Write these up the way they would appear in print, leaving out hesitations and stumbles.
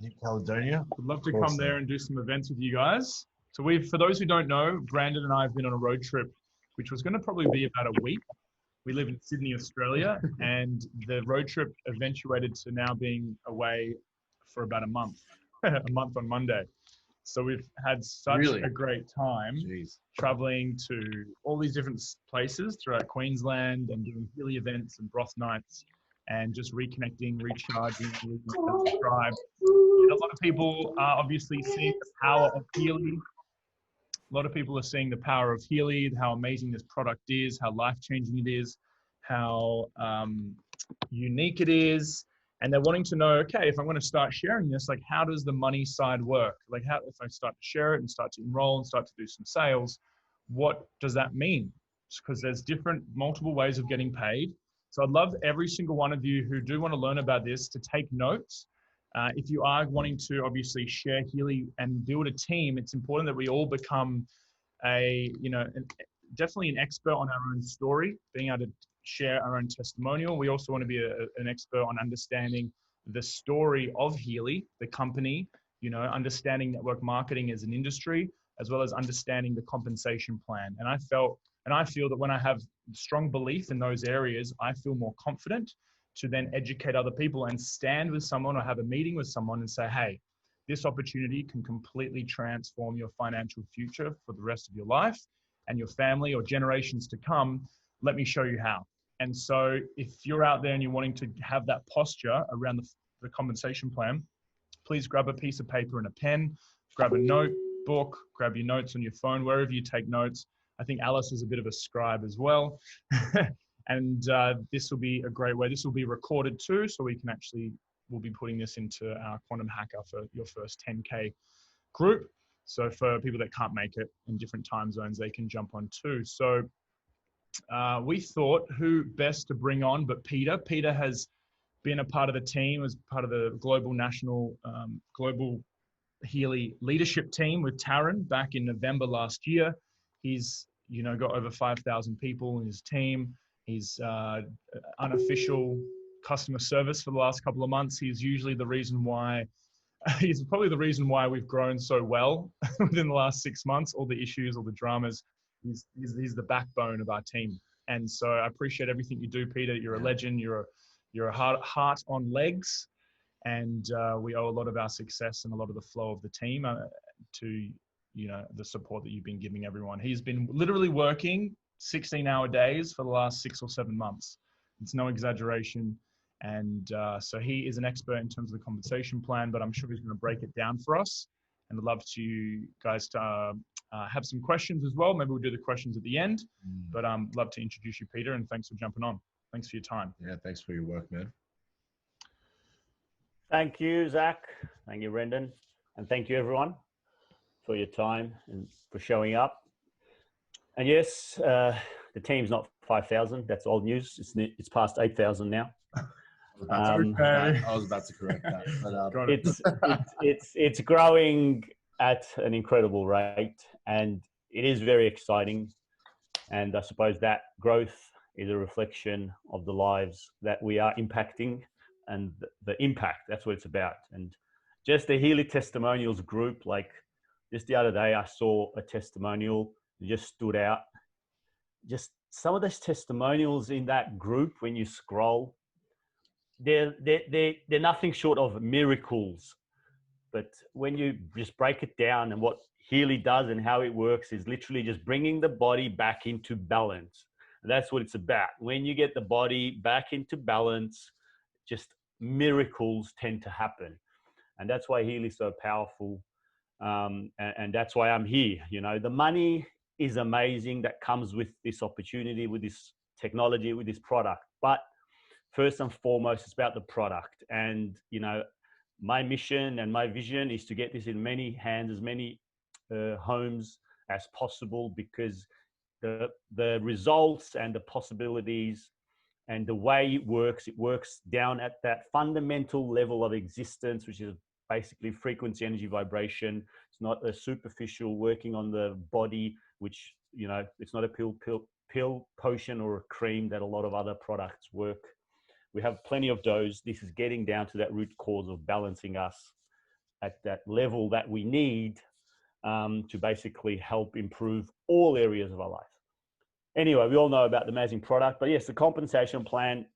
New Caledonia. Would love to come there and do some events with you guys. So for those who don't know, Brandon and I have been on a road trip, which was going to probably be about a week. We live in Sydney, Australia, and the road trip eventuated to now being away for about a month, a month on Monday. So we've had such a great time traveling to all these different places throughout Queensland and doing Healy events and broth nights and just reconnecting, recharging, subscribe. And a lot of people are obviously seeing the power of Healy. A lot of people are seeing the power of Healy, how amazing this product is, how life-changing it is, how unique it is. And they're wanting to know, okay, if I'm going to start sharing this, like how does the money side work? Like how, if I start to share it and start to enroll and start to do some sales, what does that mean? Because there's multiple ways of getting paid. So I'd love every single one of you who do want to learn about this to take notes. If you are wanting to obviously share Healy and build a team, it's important that we all become definitely an expert on our own story, being able to share our own testimonial. We also want to be an expert on understanding the story of Healy, the company, understanding network marketing as an industry, as well as understanding the compensation plan. And I feel that when I have strong belief in those areas, I feel more confident to then educate other people and stand with someone or have a meeting with someone and say, hey, this opportunity can completely transform your financial future for the rest of your life and your family or generations to come. Let me show you how. And so if you're out there and you're wanting to have that posture around the compensation plan, please grab a piece of paper and a pen, grab a notebook, grab your notes on your phone, wherever you take notes. I think Alice is a bit of a scribe as well. And this will be a great way. This will be recorded too, so we'll be putting this into our Quantum Hacker for your first 10K group. So for people that can't make it in different time zones, they can jump on too. So we thought who best to bring on but Peter. Peter has been a part of the team, as part of the global Healy leadership team with Taryn back in November last year. He's got over 5,000 people in his team. He's unofficial customer service for the last couple of months. He's probably the reason why we've grown so well within the last 6 months. All the issues, all the dramas. He's the backbone of our team. And so I appreciate everything you do, Peter. You're a legend. You're a heart on legs. And we owe a lot of our success and a lot of the flow of the team to the support that you've been giving everyone. He's been literally working 16-hour days for the last 6 or 7 months. It's no exaggeration. And so he is an expert in terms of the compensation plan, but I'm sure he's going to break it down for us. And I'd love to guys to have some questions as well. Maybe we'll do the questions at the end, but love to introduce you, Peter, and thanks for jumping on. Thanks for your time. Yeah, thanks for your work, man. Thank you, Zach. Thank you, Brendan. And thank you, everyone, for your time and for showing up. And yes, the team's not 5,000. That's old news. It's past 8,000 now. I was about to correct that. But, it's growing at an incredible rate, and it is very exciting. And I suppose that growth is a reflection of the lives that we are impacting and the impact. That's what it's about. And just the Healy testimonials group, like just the other day, I saw a testimonial that just stood out. Just some of those testimonials in that group, when you scroll, they're nothing short of miracles. But when you just break it down, and what Healy does and how it works is literally just bringing the body back into balance. And that's what it's about. When you get the body back into balance, just miracles tend to happen. And that's why Healy's so powerful. And that's why I'm here. The money is amazing that comes with this opportunity, with this technology, with this product. But first and foremost, it's about the product. And, my mission and my vision is to get this in many hands, as many homes as possible, because the results and the possibilities and the way it works down at that fundamental level of existence, which is basically frequency, energy, vibration. It's not a superficial working on the body, which, it's not a pill, potion, or a cream that a lot of other products work. We have plenty of those. This is getting down to that root cause of balancing us at that level that we need to basically help improve all areas of our life. Anyway, we all know about the amazing product, but yes, the compensation plan,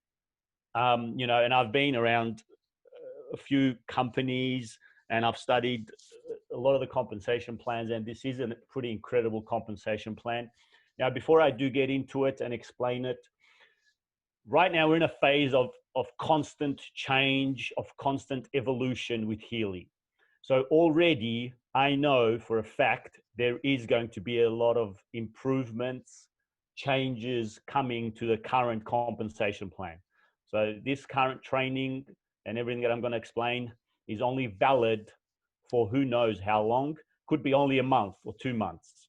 you know, and I've been around a few companies and I've studied a lot of the compensation plans, and this is a pretty incredible compensation plan. Now, before I do get into it and explain it, right now we're in a phase of constant change, of constant evolution with Healy. So already I know for a fact there is going to be a lot of improvements, changes coming to the current compensation plan. So this current training and everything that I'm going to explain is only valid for who knows how long. Could be only a month or 2 months.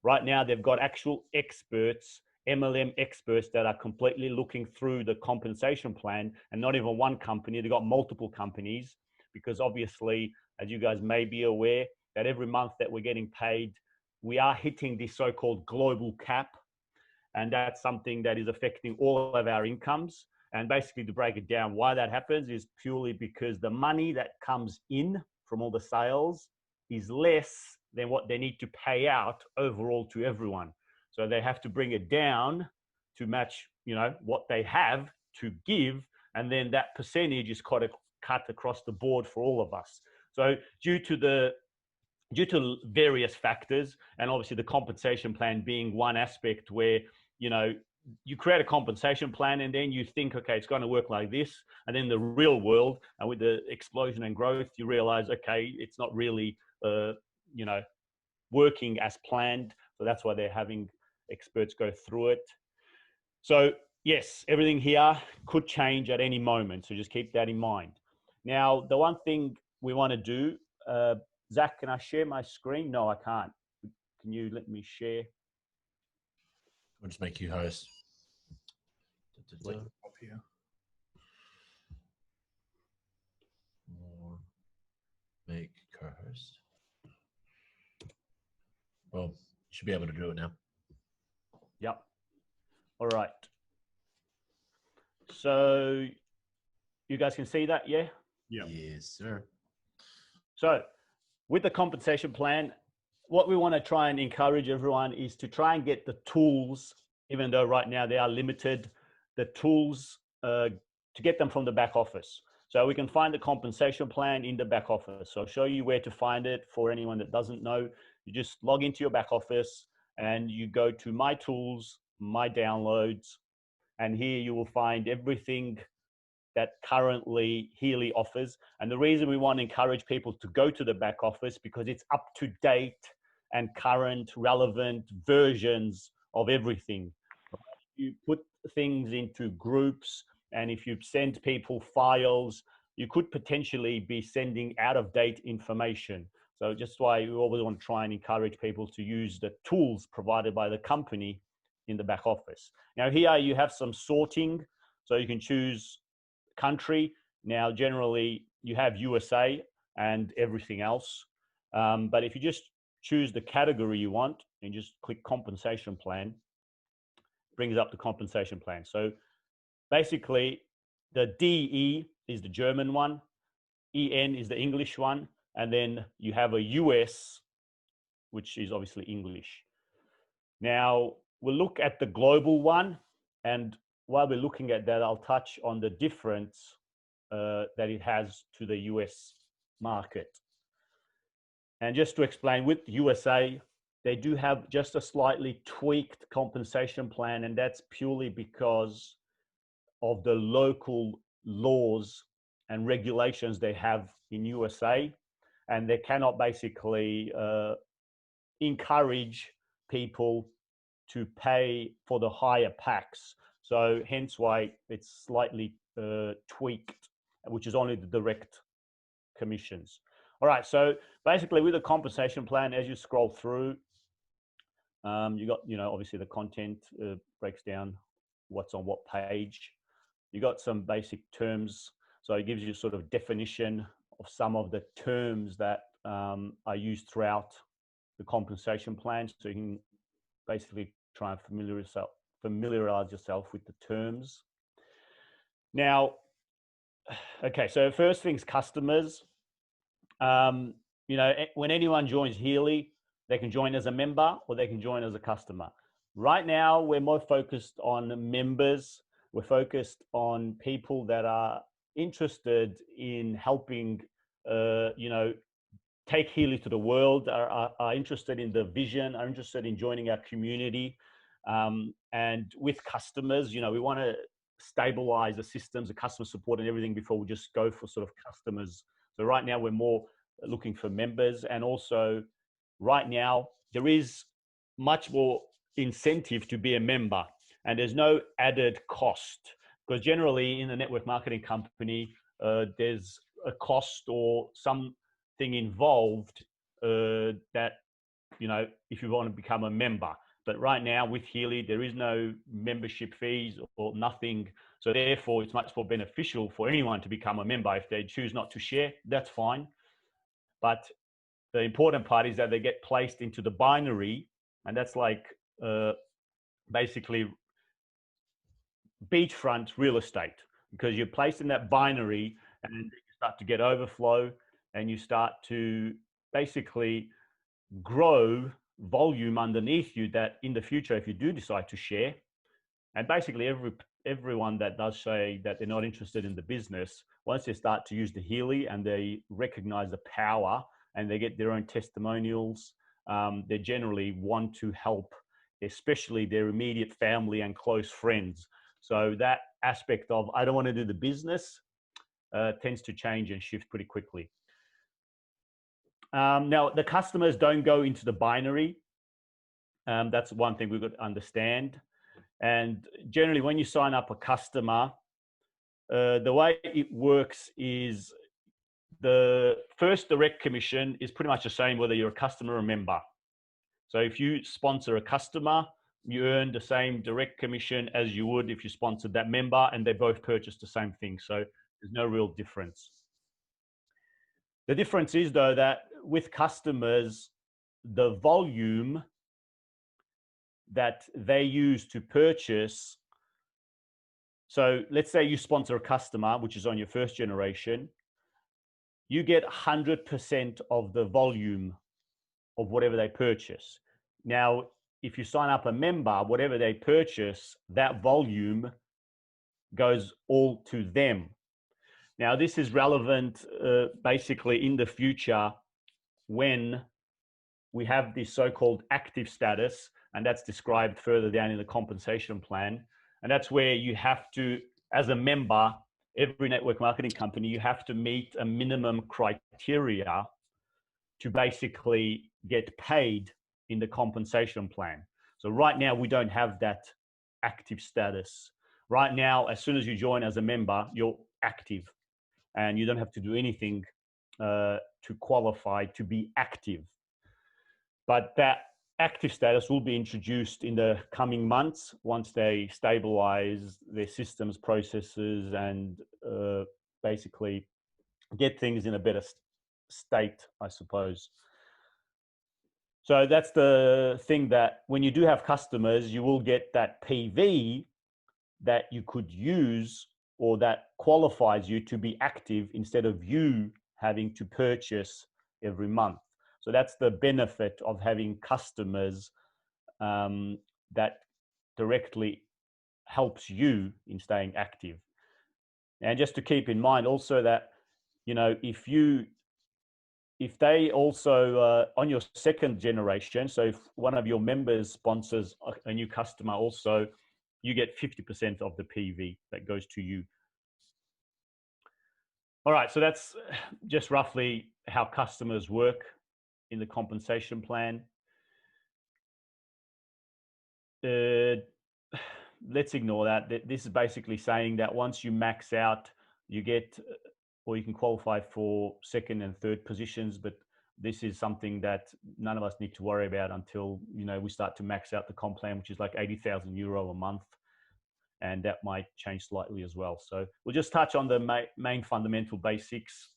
Right now they've got actual experts, MLM experts, that are completely looking through the compensation plan, and not even one company, they've got multiple companies, because obviously, as you guys may be aware, that every month that we're getting paid, we are hitting the so-called global cap, and that's something that is affecting all of our incomes. And basically, to break it down, why that happens is purely because the money that comes in from all the sales is less than what they need to pay out overall to everyone. So they have to bring it down to match, you know, what they have to give, and then that percentage is cut across the board for all of us. So due to various factors, and obviously the compensation plan being one aspect where, you know, you create a compensation plan and then you think, okay, it's going to work like this. And then the real world, and with the explosion and growth, you realize, okay, it's not really, you know, working as planned. So that's why they're having experts go through it. So yes, everything here could change at any moment. So just keep that in mind. Now, the one thing we want to do, Zach, can I share my screen? No, I can't. Can you let me share? We'll just make you host. Up here. Or make co-host. Well, you should be able to do it now. Yep. All right. So you guys can see that, yeah? Yeah. Yes, sir. So with the compensation plan, what we want to try and encourage everyone is to try and get the tools, even though right now they are limited, the tools to get them from the back office. So we can find the compensation plan in the back office. So I'll show you where to find it for anyone that doesn't know. You just log into your back office and you go to My Tools, My Downloads, and here you will find everything that currently Healy offers. And the reason we want to encourage people to go to the back office, because it's up to date and current, relevant versions of everything. You put things into groups, and if you send people files, you could potentially be sending out of date information. So just why we always want to try and encourage people to use the tools provided by the company in the back office. Now here you have some sorting, so you can choose country. Now generally you have USA and everything else, but if you just choose the category you want and just click compensation plan, brings up the compensation plan. So basically the DE is the German one, EN is the English one, and then you have a US, which is obviously English. Now we'll look at the global one, and while we're looking at that, I'll touch on the difference that it has to the US market. And just to explain, with USA, they do have just a slightly tweaked compensation plan, and that's purely because of the local laws and regulations they have in USA, and they cannot basically encourage people to pay for the higher packs. So hence why it's slightly tweaked, which is only the direct commissions. All right, so basically with the compensation plan, as you scroll through, you got, you know, obviously the content breaks down what's on what page. You got some basic terms, so it gives you sort of definition of some of the terms that are used throughout the compensation plan, so you can basically try and familiarize yourself with the terms. Now, okay, so first things customers. You know, when anyone joins Healy, they can join as a member or they can join as a customer. Right now, we're more focused on members. We're focused on people that are interested in helping, you know, take Healy to the world, are interested in the vision, are interested in joining our community. And with customers, you know, we want to stabilize the systems, the customer support and everything before we just go for sort of customers. So right now we're more looking for members. And also right now there is much more incentive to be a member, and there's no added cost, because generally in a network marketing company, there's a cost or something involved that, you know, if you want to become a member. But right now with Healy, there is no membership fees or nothing. So therefore, it's much more beneficial for anyone to become a member. If they choose not to share, that's fine. But the important part is that they get placed into the binary, and that's like basically beachfront real estate, because you're placed in that binary and you start to get overflow and you start to basically grow volume underneath you that in the future, if you do decide to share, and basically everyone that does say that they're not interested in the business, once they start to use the Healy and they recognize the power and they get their own testimonials, they generally want to help, especially their immediate family and close friends. So that aspect of, I don't want to do the business, tends to change and shift pretty quickly. Now, the customers don't go into the binary. That's one thing we've got to understand. And generally, when you sign up a customer, the way it works is the first direct commission is pretty much the same whether you're a customer or a member. So if you sponsor a customer, you earn the same direct commission as you would if you sponsored that member, and they both purchase the same thing. So there's no real difference. The difference is, though, that with customers, the volume that they use to purchase. So let's say you sponsor a customer, which is on your first generation, you get 100% of the volume of whatever they purchase. Now, if you sign up a member, whatever they purchase, that volume goes all to them. Now, this is relevant basically in the future when we have this so-called active status, and that's described further down in the compensation plan. And that's where you have to, as a member, every network marketing company, you have to meet a minimum criteria to basically get paid in the compensation plan. So right now, we don't have that active status. Right now, as soon as you join as a member, you're active and you don't have to do anything to qualify to be active. But that active status will be introduced in the coming months once they stabilize their systems, processes, and basically get things in a better state, I suppose. So that's the thing, that when you do have customers, you will get that PV that you could use or that qualifies you to be active instead of you having to purchase every month. So that's the benefit of having customers that directly helps you in staying active. And just to keep in mind also that, you know, if they also on your second generation, so if one of your members sponsors a new customer also, you get 50% of the PV that goes to you. All right, so that's just roughly how customers work in the compensation plan. Let's ignore that. This is basically saying that once you max out, you get, or you can qualify for second and third positions, but this is something that none of us need to worry about until, you know, we start to max out the comp plan, which is like 80,000 euro a month. And that might change slightly as well. So we'll just touch on the main fundamental basics.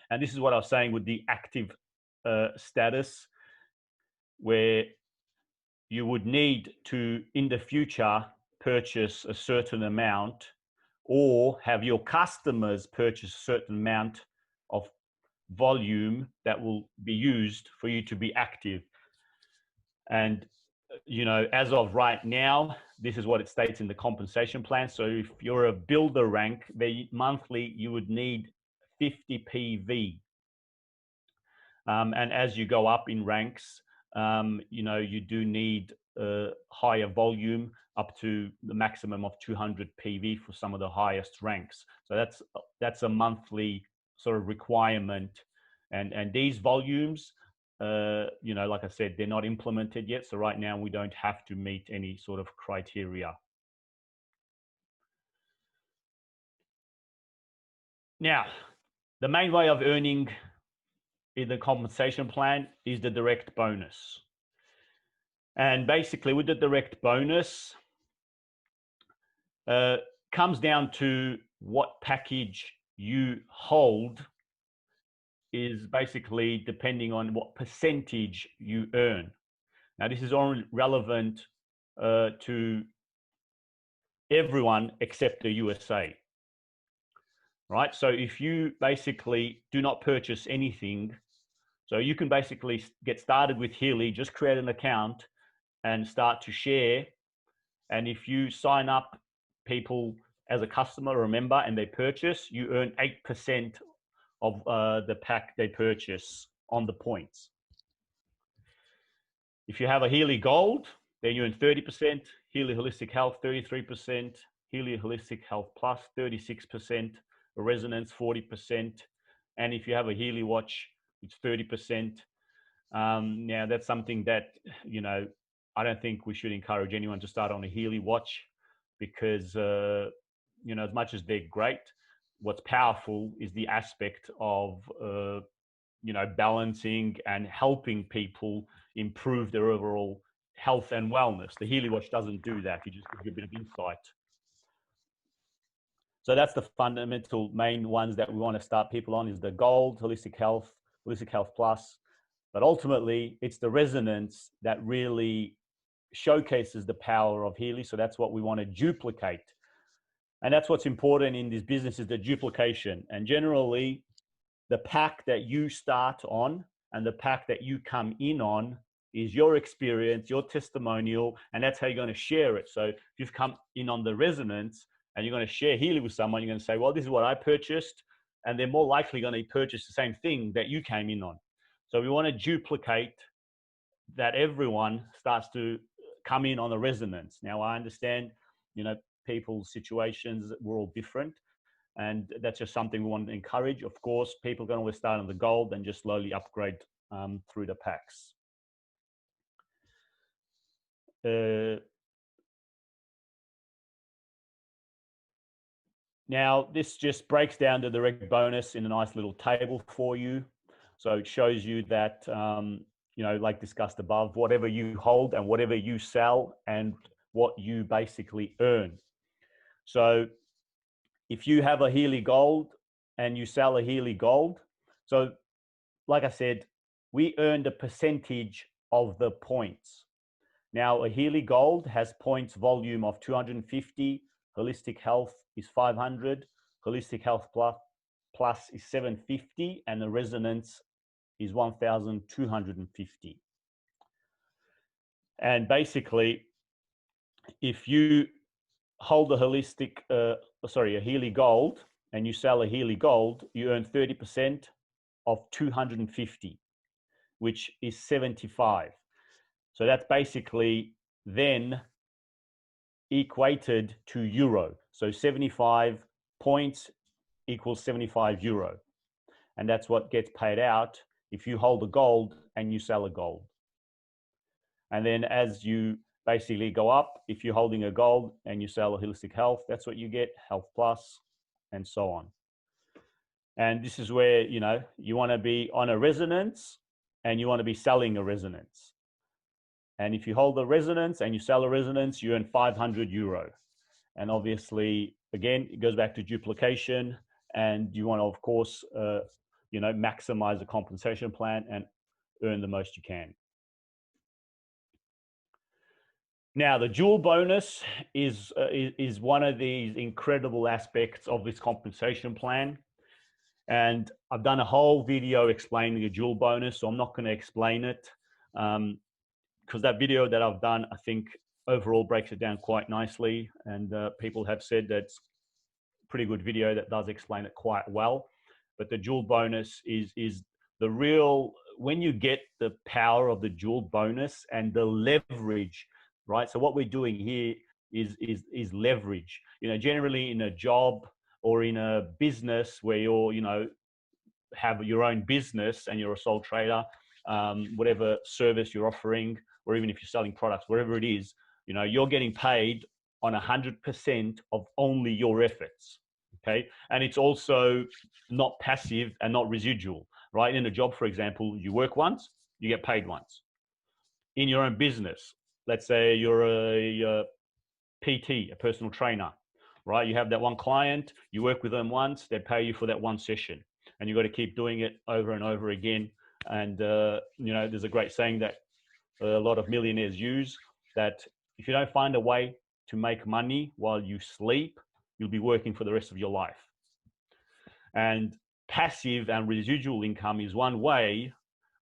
And this is what I was saying with the active status, where you would need to, in the future, purchase a certain amount or have your customers purchase a certain amount of volume that will be used for you to be active. And, you know, as of right now, this is what it states in the compensation plan. So if you're a builder rank, monthly, you would need 50 PV. And as you go up in ranks, you know, you do need higher volume, up to the maximum of 200 PV for some of the highest ranks. So that's a monthly sort of requirement. And these volumes, you know, like I said, they're not implemented yet. So right now we don't have to meet any sort of criteria. Now, the main way of earning in the compensation plan is the direct bonus. And basically with the direct bonus, comes down to what package you hold is basically depending on what percentage you earn. Now, this is only relevant to everyone except the USA, right? So if you basically do not purchase anything, so you can basically get started with Healy, just create an account and start to share. And if you sign up people as a customer or a member and they purchase, you earn 8% of the pack they purchase on the points. If you have a Healy Gold, then you earn 30%, Healy Holistic Health 33%, Healy Holistic Health Plus 36%, a Resonance 40%, and if you have a Healy Watch, it's 30%. Now that's something that, you know, I don't think we should encourage anyone to start on a Healy watch because, you know, as much as they're great, what's powerful is the aspect of, you know, balancing and helping people improve their overall health and wellness. The Healy watch doesn't do that. It just gives you a bit of insight. So that's the fundamental main ones that we want to start people on is the Gold, Holistic Health Plus. But ultimately, it's the Resonance that really showcases the power of Healy. So that's what we want to duplicate. And that's what's important in this business is the duplication. And generally, the pack that you start on and the pack that you come in on is your experience, your testimonial, and that's how you're going to share it. So if you've come in on the Resonance and you're going to share Healy with someone, you're going to say, well, this is what I purchased. And they're more likely going to purchase the same thing that you came in on. So we want to duplicate that everyone starts to come in on the Resonance. Now, I understand, you know, people's situations were all different. And that's just something we want to encourage. Of course, people are going to always start on the Gold and just slowly upgrade through the packs. Now, this just breaks down the direct bonus in a nice little table for you. So it shows you that, you know, like discussed above, whatever you hold and whatever you sell and what you basically earn. So if you have a Healy Gold and you sell a Healy Gold, so like I said, we earned a percentage of the points. Now, a Healy Gold has points volume of 250, Holistic Health is 500, Holistic Health Plus is 750, and the Resonance is 1,250. And basically, if you hold a a Healy Gold and you sell a Healy Gold, you earn 30% of 250, which is 75. So that's basically then equated to euro. So 75 points equals 75 euro. And that's what gets paid out if you hold a Gold and you sell a Gold. And then as you basically go up, if you're holding a Gold and you sell a Holistic Health, that's what you get, Health Plus, and so on. And this is where, you know, you want to be on a Resonance and you want to be selling a Resonance. And if you hold a Resonance and you sell a Resonance, you earn 500 euro. And obviously, again, it goes back to duplication. And you want to, of course, you know, maximize the compensation plan and earn the most you can. Now, the dual bonus is one of these incredible aspects of this compensation plan. And I've done a whole video explaining the dual bonus, so I'm not going to explain it, because that video that I've done, I think overall breaks it down quite nicely. And people have said that's a pretty good video that does explain it quite well. But the dual bonus is the real, when you get the power of the dual bonus and the leverage, right? So what we're doing here is leverage. You know, generally in a job or in a business where you're, you know, have your own business and you're a sole trader, whatever service you're offering, or even if you're selling products, whatever it is, you know, you're getting paid on 100% of only your efforts. Okay. And it's also not passive and not residual, right? In a job, for example, you work once, you get paid once. In your own business, let's say you're a PT, a personal trainer, right? You have that one client, you work with them once, they pay you for that one session, and you've got to keep doing it over and over again. And, you know, there's a great saying that a lot of millionaires use, that if you don't find a way to make money while you sleep, you'll be working for the rest of your life. And passive and residual income is one way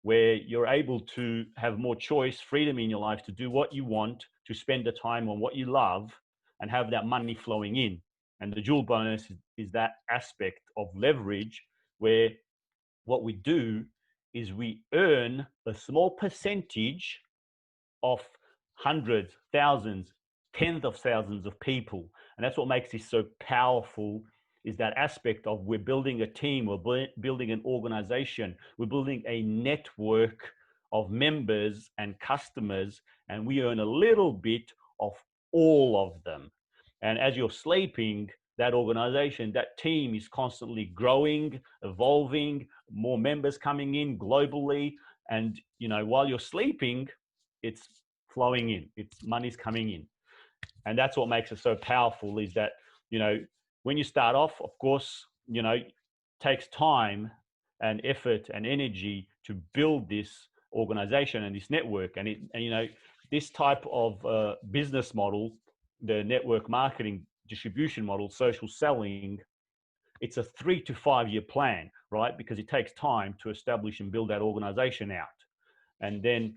where you're able to have more choice, freedom in your life to do what you want, to spend the time on what you love, and have that money flowing in. And the dual bonus is that aspect of leverage where what we do is we earn a small percentage of hundreds, thousands, tens of thousands of people. And that's what makes this so powerful, is that aspect of we're building a team, we're building an organization, we're building a network of members and customers, and we earn a little bit of all of them. And as you're sleeping, that organization, that team is constantly growing, evolving, more members coming in globally. And, you know, while you're sleeping, it's flowing in, it's money's coming in. And that's what makes it so powerful, is that, you know, when you start off, of course, you know, it takes time and effort and energy to build this organization and this network. And you know, this type of business model, the network marketing distribution model, social selling, it's a 3 to 5 year plan, right? Because it takes time to establish and build that organization out. And then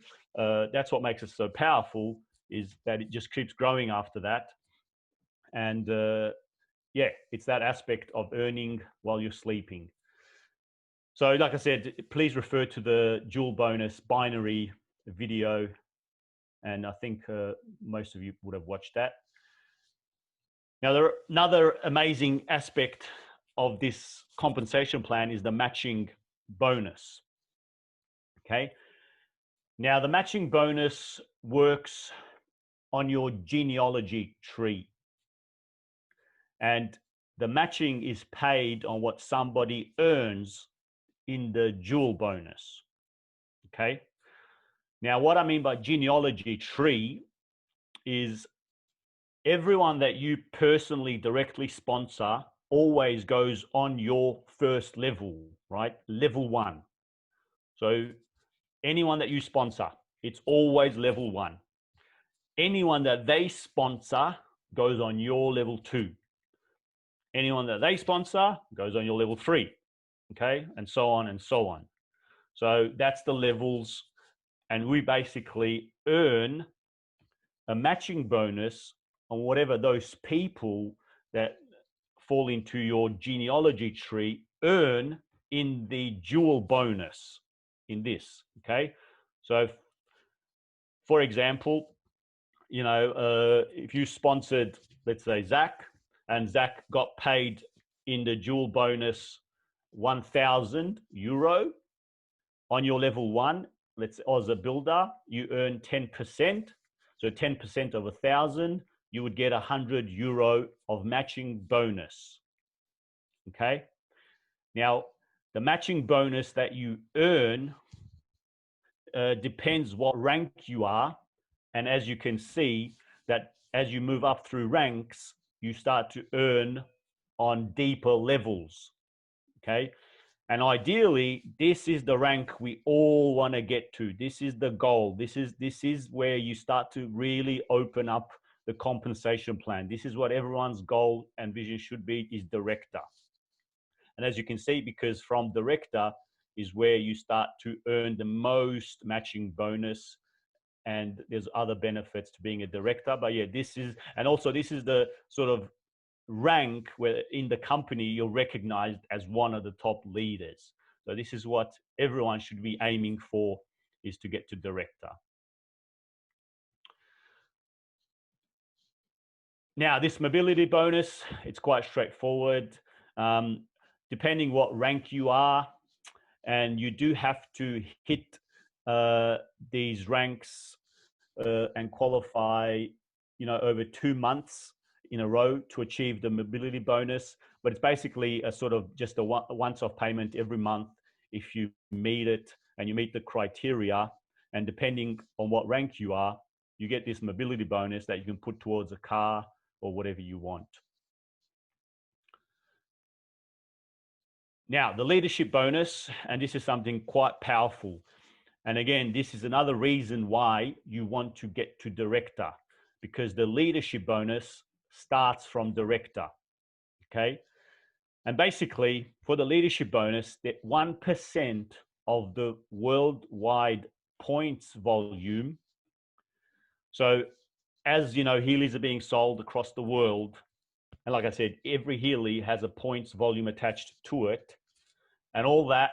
that's what makes it so powerful, is that it just keeps growing after that. And yeah, it's that aspect of earning while you're sleeping. So like I said, please refer to the dual bonus binary video. And I think most of you would have watched that. Now, another amazing aspect of this compensation plan is the matching bonus. Okay. Now, the matching bonus works on your genealogy tree. And the matching is paid on what somebody earns in the dual bonus. Okay. Now, what I mean by genealogy tree is everyone that you personally directly sponsor always goes on your first level, right? Level 1. So anyone that you sponsor, it's always level 1. Anyone that they sponsor goes on your level 2. Anyone that they sponsor goes on your level 3, okay? And so on and so on. So that's the levels. And we basically earn a matching bonus on whatever those people that fall into your genealogy tree earn in the dual bonus in this, okay? So for example, you know, if you sponsored, let's say Zach, and Zach got paid in the dual bonus 1,000 euro on your level 1, let's say as a builder, you earn 10%. So 10% of 1,000, you would get 100 euro of matching bonus. Okay. Now, the matching bonus that you earn depends what rank you are. And as you can see, that as you move up through ranks, you start to earn on deeper levels. Okay. And ideally, this is the rank we all want to get to. This is the goal. This is where you start to really open up the compensation plan. This is what everyone's goal and vision should be, is director. And as you can see, because from director is where you start to earn the most matching bonus, and there's other benefits to being a director. But yeah, this is the sort of rank where in the company you're recognized as one of the top leaders. So this is what everyone should be aiming for, is to get to director. Now, this mobility bonus, it's quite straightforward. Depending what rank you are, and you do have to hit these ranks and qualify, over 2 months in a row to achieve the mobility bonus. But it's basically a sort of just a once-off payment every month if you meet it and you meet the criteria. And depending on what rank you are, you get this mobility bonus that you can put towards a car or whatever you want. Now, the leadership bonus, and this is something quite powerful. And again, this is another reason why you want to get to director, because the leadership bonus starts from director, okay? And basically, for the leadership bonus, that 1% of the worldwide points volume. So as you know, Healys are being sold across the world. And like I said, every Healy has a points volume attached to it. And all that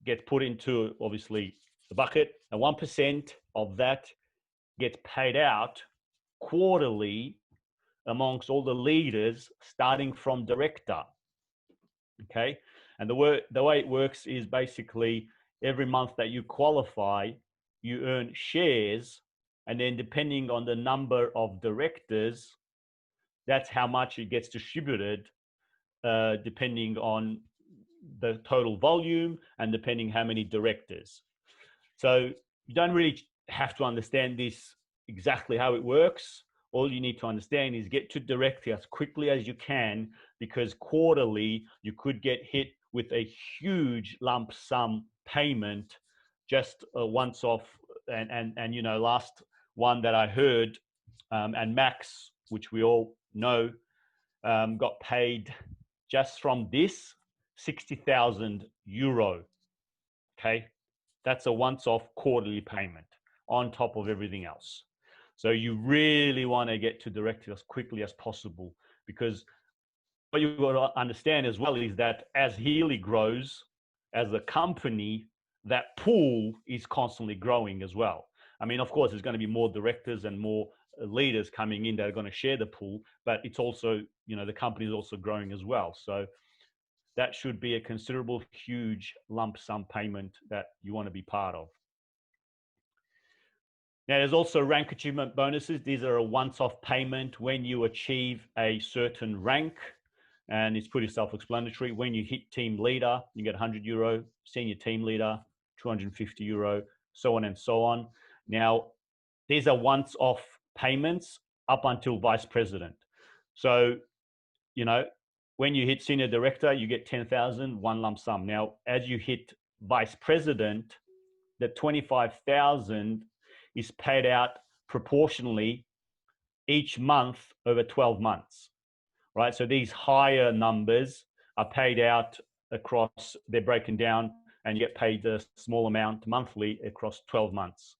gets put into, obviously, the bucket. And 1% of that gets paid out quarterly amongst all the leaders, starting from director. Okay. And the way it works is basically every month that you qualify, you earn shares. And then depending on the number of directors, that's how much it gets distributed, depending on the total volume and depending how many directors. So you don't really have to understand this exactly how it works. All you need to understand is get to director as quickly as you can, because quarterly you could get hit with a huge lump sum payment just once off. And last one that I heard, and Max, which we all know, got paid just from this 60,000 euro. Okay, that's a once-off quarterly payment on top of everything else. So you really want to get to director as quickly as possible, because what you've got to understand as well is that as Healy grows as a company, that pool is constantly growing as well. I mean, of course, there's going to be more directors and more leaders coming in that are going to share the pool, but it's also, the company is also growing as well. So that should be a considerable, huge lump sum payment that you want to be part of. Now, there's also rank achievement bonuses. These are a once-off payment when you achieve a certain rank, and it's pretty self-explanatory. When you hit team leader, you get 100 euro, senior team leader, 250 euro, so on and so on. Now, these are once-off payments up until vice president. So, when you hit senior director, you get 10,000, one lump sum. Now, as you hit vice president, the 25,000 is paid out proportionally each month over 12 months, right? So these higher numbers are paid out across, they're broken down, and you get paid a small amount monthly across 12 months.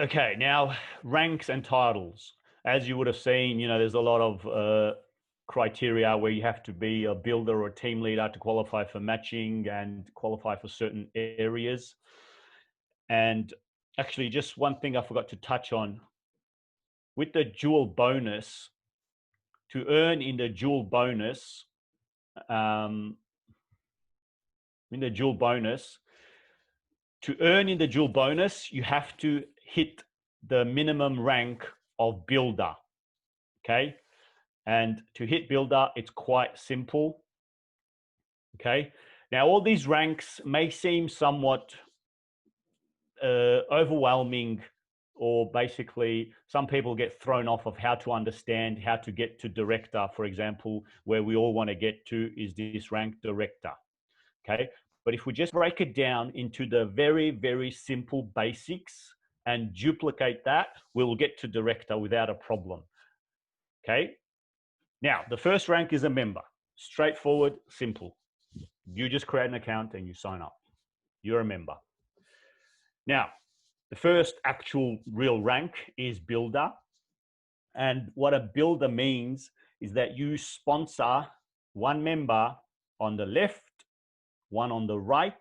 Okay, now ranks and titles. As you would have seen, there's a lot of criteria where you have to be a builder or a team leader to qualify for matching and qualify for certain areas. And actually, just one thing I forgot to touch on. With the dual bonus, to earn in the dual bonus, to earn in the dual bonus, you have to hit the minimum rank of builder, okay? And to hit builder, it's quite simple, okay? Now, all these ranks may seem somewhat overwhelming, or basically some people get thrown off of how to understand how to get to director, for example, where we all want to get to is this rank director, okay? But if we just break it down into the very, very simple basics and duplicate that, we'll get to director without a problem, okay? Now, the first rank is a member. Straightforward, simple. You just create an account and you sign up. You're a member. Now, the first actual real rank is builder. And what a builder means is that you sponsor one member on the left, one on the right,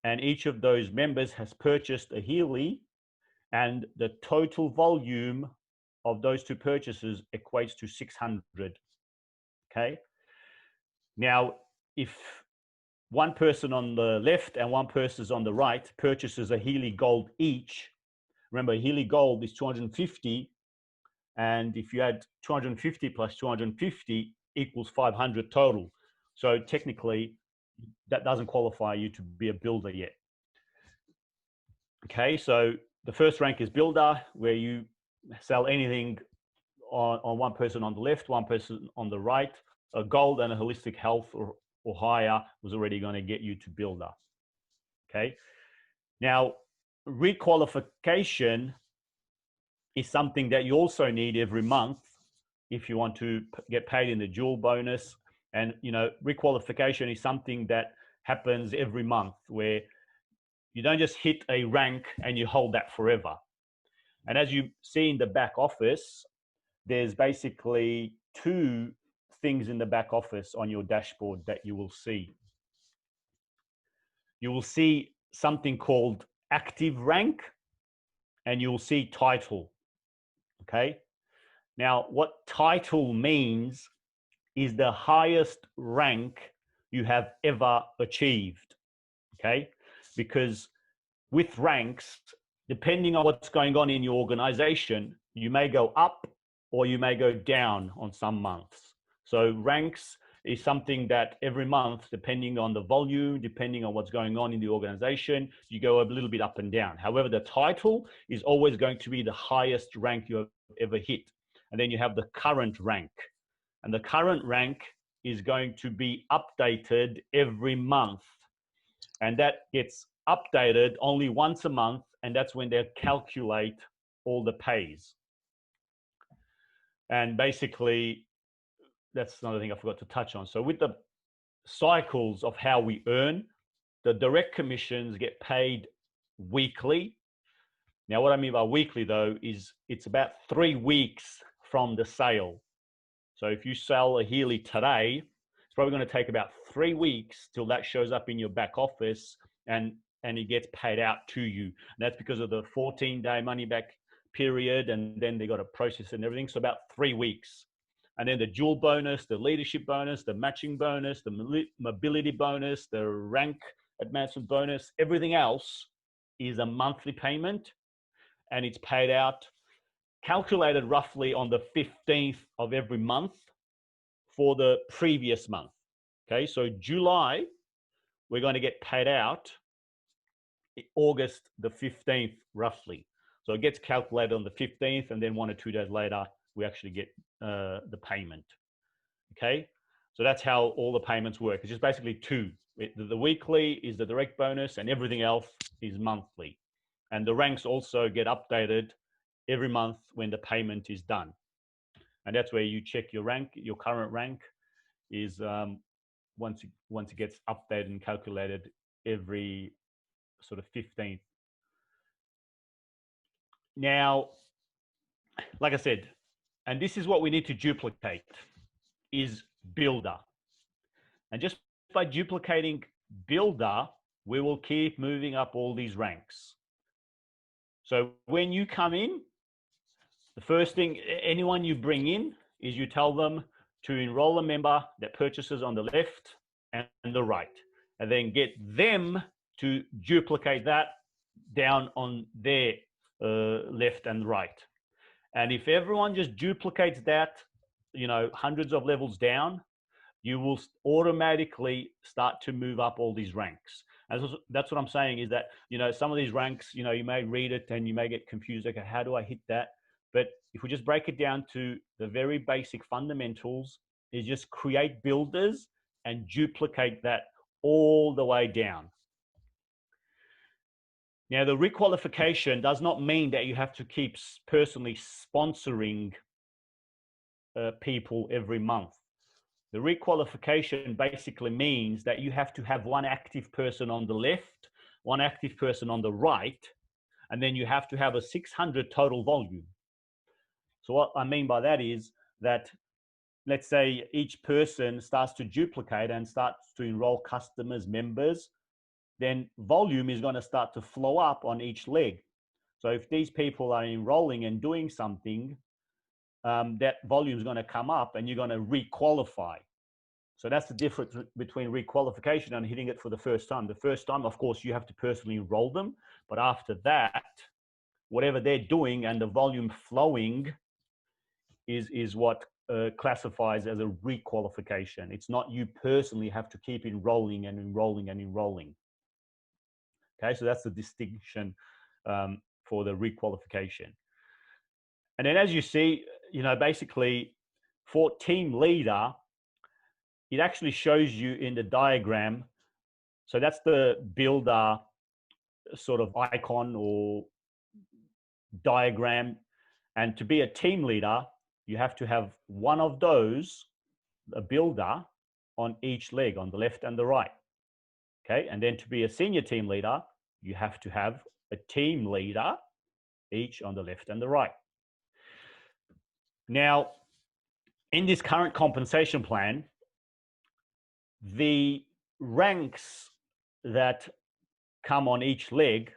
and each of those members has purchased a Healy, and the total volume of those two purchases equates to 600. Okay. Now, if one person on the left and one person on the right purchases a Healy Gold each, remember Healy Gold is 250, and if you add 250 plus 250 equals 500 total. So technically, that doesn't qualify you to be a builder yet. Okay, so the first rank is builder, where you sell anything on one person on the left, one person on the right. A gold and a holistic health or higher was already going to get you to builder. Okay, now requalification is something that you also need every month if you want to get paid in the jewel bonus. And requalification is something that happens every month, where you don't just hit a rank and you hold that forever. And as you see in the back office, there's basically two things in the back office on your dashboard that you will see. You will see something called active rank, and you'll see title. Okay. Now, what title means is the highest rank you have ever achieved. Okay. Because with ranks, depending on what's going on in your organization, you may go up or you may go down on some months. So ranks is something that every month, depending on the volume, depending on what's going on in the organization, you go a little bit up and down. However, the title is always going to be the highest rank you have ever hit. And then you have the current rank. And the current rank is going to be updated every month. And that gets updated only once a month, and that's when they calculate all the pays. And basically, that's another thing I forgot to touch on. So with the cycles of how we earn, the direct commissions get paid weekly. Now, what I mean by weekly, though, is it's about 3 weeks from the sale. So if you sell a Healy today, it's probably going to take about 3 weeks till that shows up in your back office and it gets paid out to you. And that's because of the 14-day money back period, and then they got to process and everything. So about 3 weeks. And then the jewel bonus, the leadership bonus, the matching bonus, the mobility bonus, the rank advancement bonus, everything else is a monthly payment, and it's paid out, calculated roughly on the 15th of every month for the previous month. Okay, so July, we're going to get paid out August the 15th, roughly. So it gets calculated on the 15th, and then 1 or 2 days later, we actually get the payment. Okay, so that's how all the payments work. It's just basically two. The weekly is the direct bonus, and everything else is monthly. And the ranks also get updated every month when the payment is done. And that's where you check your rank. Your current rank is once it gets updated and calculated every sort of 15th. Now, like I said, and this is what we need to duplicate, is builder. And just by duplicating builder, we will keep moving up all these ranks. So when you come in, the first thing, anyone you bring in, is you tell them to enroll a member that purchases on the left and the right, and then get them to duplicate that down on their left and right. And if everyone just duplicates that, hundreds of levels down, you will automatically start to move up all these ranks. And that's what I'm saying, is that, some of these ranks, you may read it and you may get confused. Okay, how do I hit that? But if we just break it down to the very basic fundamentals, is just create builders and duplicate that all the way down. Now, the requalification does not mean that you have to keep personally sponsoring people every month. The requalification basically means that you have to have one active person on the left, one active person on the right, and then you have to have a 600 total volume. So what I mean by that is that, let's say each person starts to duplicate and starts to enroll customers, members, then volume is going to start to flow up on each leg. So if these people are enrolling and doing something, that volume is going to come up and you're going to requalify. So that's the difference between requalification and hitting it for the first time. The first time, of course, you have to personally enroll them. But after that, whatever they're doing and the volume flowing is what classifies as a requalification. It's not you personally have to keep enrolling and enrolling and enrolling. Okay, so that's the distinction for the requalification. And then as you see, basically for team leader, it actually shows you in the diagram. So that's the builder sort of icon or diagram. And to be a team leader, you have to have one of those, a builder, on each leg, on the left and the right. Okay, and then to be a senior team leader, you have to have a team leader, each on the left and the right. Now, in this current compensation plan, the ranks that come on each leg,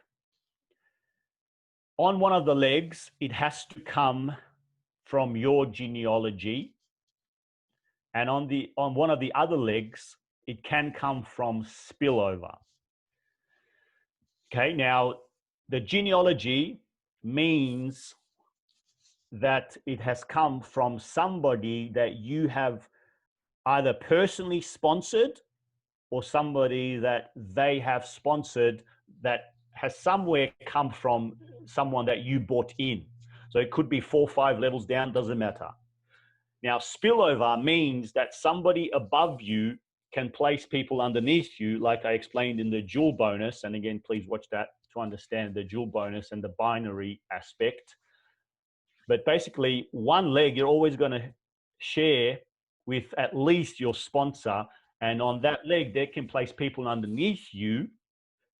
on one of the legs, it has to come from your genealogy. And on one of the other legs, it can come from spillover. Okay, now the genealogy means that it has come from somebody that you have either personally sponsored or somebody that they have sponsored that has somewhere come from someone that you bought in. So it could be 4 or 5 levels down, doesn't matter. Now, spillover means that somebody above you can place people underneath you, like I explained in the dual bonus. And again, please watch that to understand the dual bonus and the binary aspect. But basically, one leg you're always going to share with at least your sponsor. And on that leg, they can place people underneath you.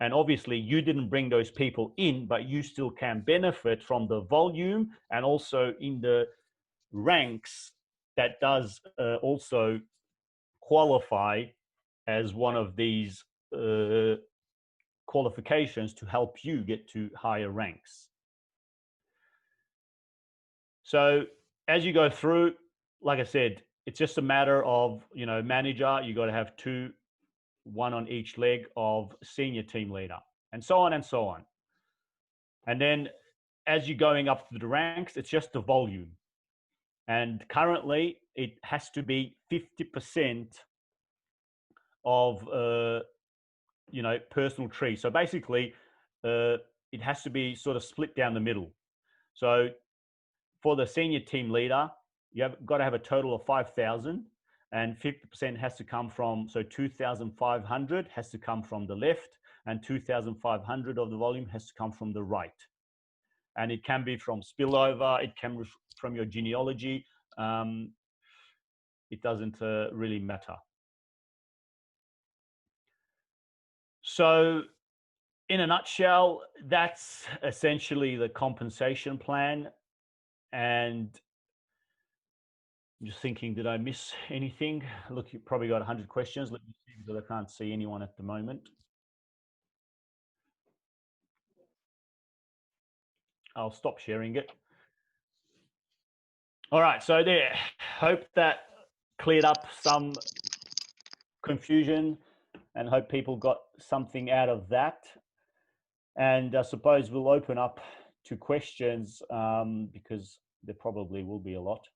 And obviously, you didn't bring those people in, but you still can benefit from the volume and also in the ranks that does also qualify as one of these qualifications to help you get to higher ranks. So as you go through, like I said, it's just a matter of, manager, you got to have 2, 1 on each leg of senior team leader, and so on and so on. And then as you're going up through the ranks, it's just the volume. And currently it has to be 50% of, personal tree. So basically it has to be sort of split down the middle. So for the senior team leader, you have got to have a total of 5,000 and 50% has to come from, so 2,500 has to come from the left and 2,500 of the volume has to come from the right. And it can be from spillover, it can be from your genealogy. It doesn't really matter. So in a nutshell, that's essentially the compensation plan. And I'm just thinking, did I miss anything? Look, you probably got 100 questions. Let me see, because I can't see anyone at the moment. I'll stop sharing it. All right, so there. Hope that cleared up some confusion and hope people got something out of that. And I suppose we'll open up to questions because there probably will be a lot.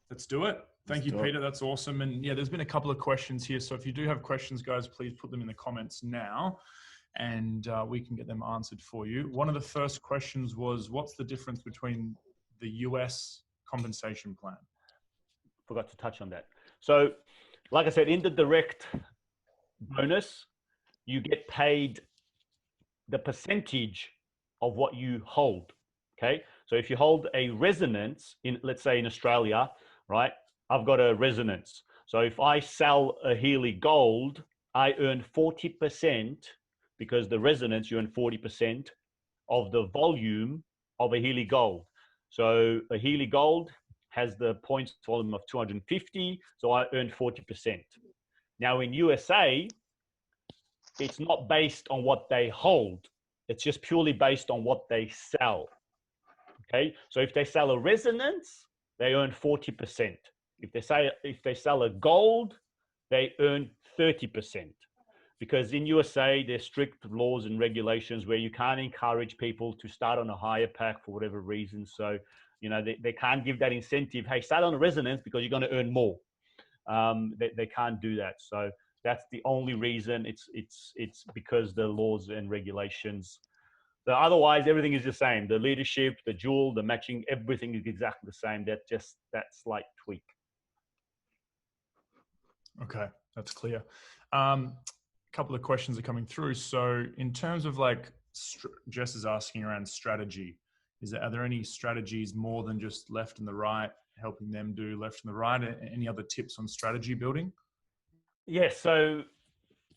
Let's do it. Thank you, Peter. That's awesome. And yeah, there's been a couple of questions here. So if you do have questions, guys, please put them in the comments now and we can get them answered for you. One of the first questions was, what's the difference between the US compensation plan? Forgot to touch on that. So like I said, in the direct bonus, you get paid the percentage of what you hold. Okay. So if you hold a resonance in, let's say in Australia, right? I've got a resonance. So if I sell a Healy gold, I earn 40% because the resonance, you earn 40% of the volume of a Healy gold. So a Healy gold has the points volume of 250. So I earn 40%. Now in USA, it's not based on what they hold. It's just purely based on what they sell. Okay. So if they sell a resonance, they earn 40%. If they sell a gold, they earn 30%. Because in USA, there's strict laws and regulations where you can't encourage people to start on a higher pack for whatever reason. So, you know, they can't give that incentive. Hey, start on a resonance because you're going to earn more. They can't do that. So that's the only reason. It's because the laws and regulations. So otherwise, everything is the same. The leadership, the jewel, the matching, everything is exactly the same. That slight tweak. Okay, that's clear. Couple of questions are coming through. So in terms of like, Jess is asking around strategy. Are there any strategies more than just left and the right, helping them do left and the right? Any other tips on strategy building? Yes. So,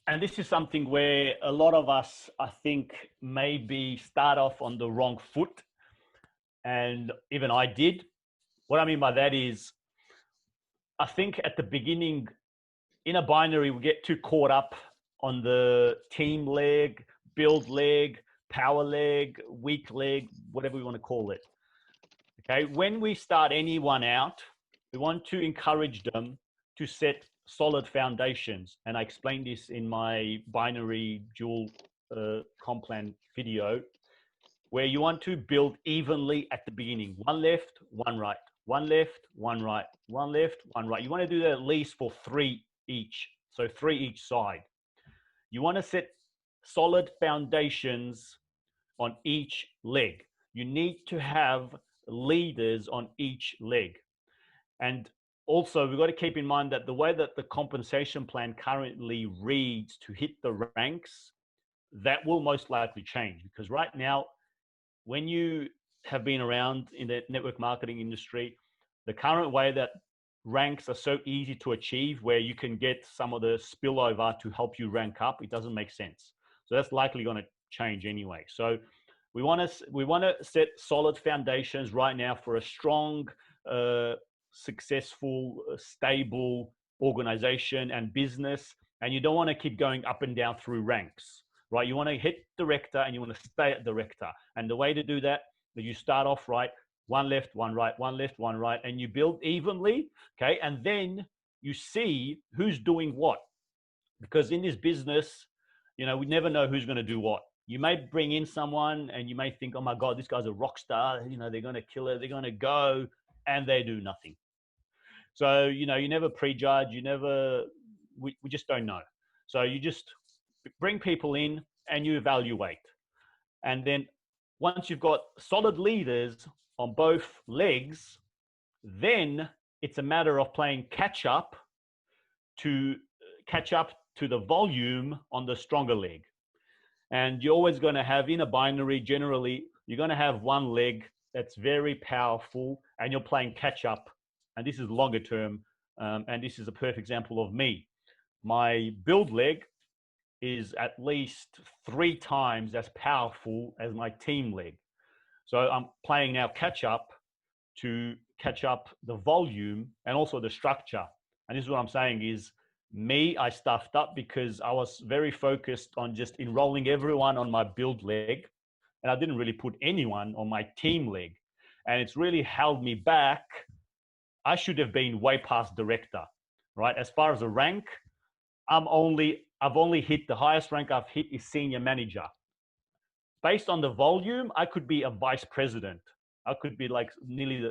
and this is something where a lot of us, I think, maybe start off on the wrong foot. And even I did. What I mean by that is, I think at the beginning, in a binary, we get too caught up on the team leg, build leg, power leg, weak leg, whatever we want to call it. Okay. When we start anyone out, we want to encourage them to set solid foundations. And I explained this in my binary dual comp plan video, where you want to build evenly at the beginning. One left, one right, one left, one right, one left, one right. You want to do that at least for 3 each. So 3 each side. You want to set solid foundations on each leg. You need to have leaders on each leg. And also, we've got to keep in mind that the way that the compensation plan currently reads to hit the ranks, that will most likely change. Because right now, when you have been around in the network marketing industry, the current way that ranks are so easy to achieve, where you can get some of the spillover to help you rank up, it doesn't make sense. So that's likely going to change anyway. So we want to set solid foundations right now for a strong, successful, stable organization and business. And you don't want to keep going up and down through ranks, right? You want to hit director and you want to stay at director. And the way to do that is you start off right, one left, one right, one left, one right, and you build evenly, okay? And then you see who's doing what. Because in this business, you know, we never know who's going to do what. You may bring in someone and you may think, oh my God, this guy's a rock star. You know, they're going to kill it. They're going to go, and they do nothing. So, you know, you never prejudge. We just don't know. So you just bring people in and you evaluate. And then once you've got solid leaders on both legs, then it's a matter of playing catch up to the volume on the stronger leg. And you're always going to have, in a binary, generally, you're going to have one leg that's very powerful and you're playing catch up. And this is longer term. And this is a perfect example of me. My build leg is at least 3 times as powerful as my team leg. So I'm playing now catch up to catch up the volume and also the structure. And this is what I'm saying is, I stuffed up because I was very focused on just enrolling everyone on my build leg. And I didn't really put anyone on my team leg. And it's really held me back. I should have been way past director, right? As far as a rank, I've only hit, the highest rank I've hit is senior manager. Based on the volume, I could be a vice president. I could be like nearly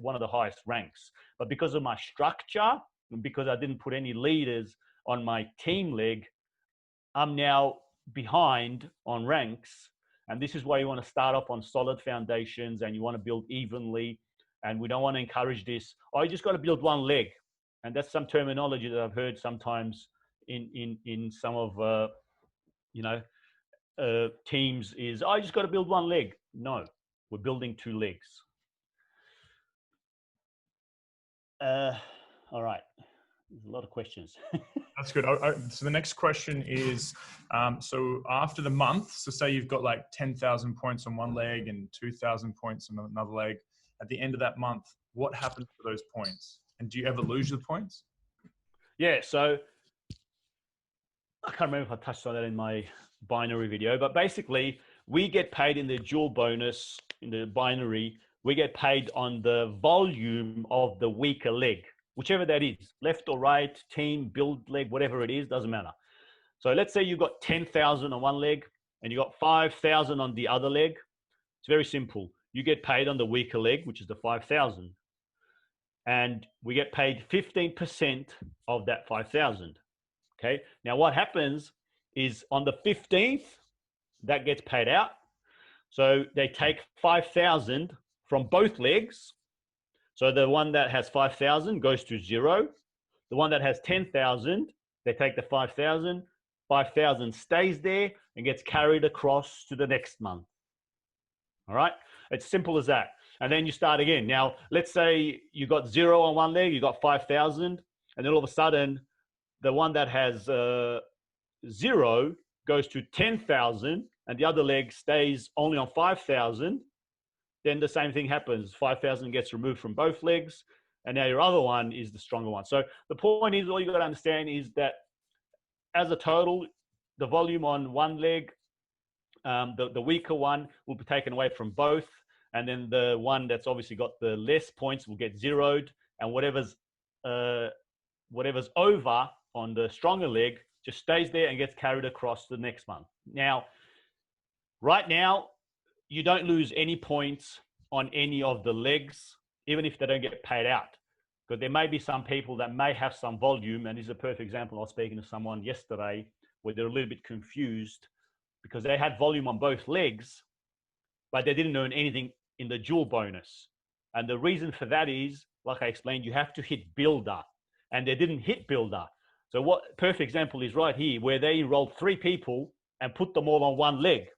one of the highest ranks. But because of my structure, and because I didn't put any leaders on my team leg, I'm now behind on ranks. And this is why you want to start off on solid foundations and you want to build evenly. And we don't want to encourage this, oh, you just got to build one leg. And that's some terminology that I've heard sometimes in some of, teams is, oh, you just got to build one leg. No, We're building 2 legs. All right. There's a lot of questions. That's good. So the next question is, so after the month, so say you've got like 10,000 points on one leg and 2,000 points on another leg. At the end of that month, what happens to those points? And do you ever lose the points? Yeah, so I can't remember if I touched on that in my binary video, but basically we get paid in the dual bonus, in the binary, we get paid on the volume of the weaker leg, whichever that is, left or right, team, build leg, whatever it is, doesn't matter. So let's say you've got 10,000 on one leg and you got 5,000 on the other leg. It's very simple. You get paid on the weaker leg, which is the 5,000. And we get paid 15% of that 5,000. Okay. Now what happens is on the 15th, that gets paid out. So they take 5,000 from both legs. So the one that has 5,000 goes to 0. The one that has 10,000, they take the 5,000. 5,000 stays there and gets carried across to the next month. All right. It's simple as that. And then you start again. Now, let's say you got 0 on one leg, you got 5,000, and then all of a sudden, the one that has 0 goes to 10,000, and the other leg stays only on 5,000. Then the same thing happens. 5,000 gets removed from both legs, and now your other one is the stronger one. So the point is, all you got to understand is that as a total, the volume on one leg, the weaker one will be taken away from both. And then the one that's obviously got the less points will get zeroed, and whatever's over on the stronger leg just stays there and gets carried across to the next month. Now, right now, you don't lose any points on any of the legs, even if they don't get paid out. Because there may be some people that may have some volume, and this is a perfect example. I was speaking to someone yesterday where they're a little bit confused because they had volume on both legs, but they didn't earn anything in the dual bonus. And the reason for that is, like I explained, you have to hit builder, and they didn't hit builder. So what perfect example is right here, where they enrolled 3 people and put them all on one leg.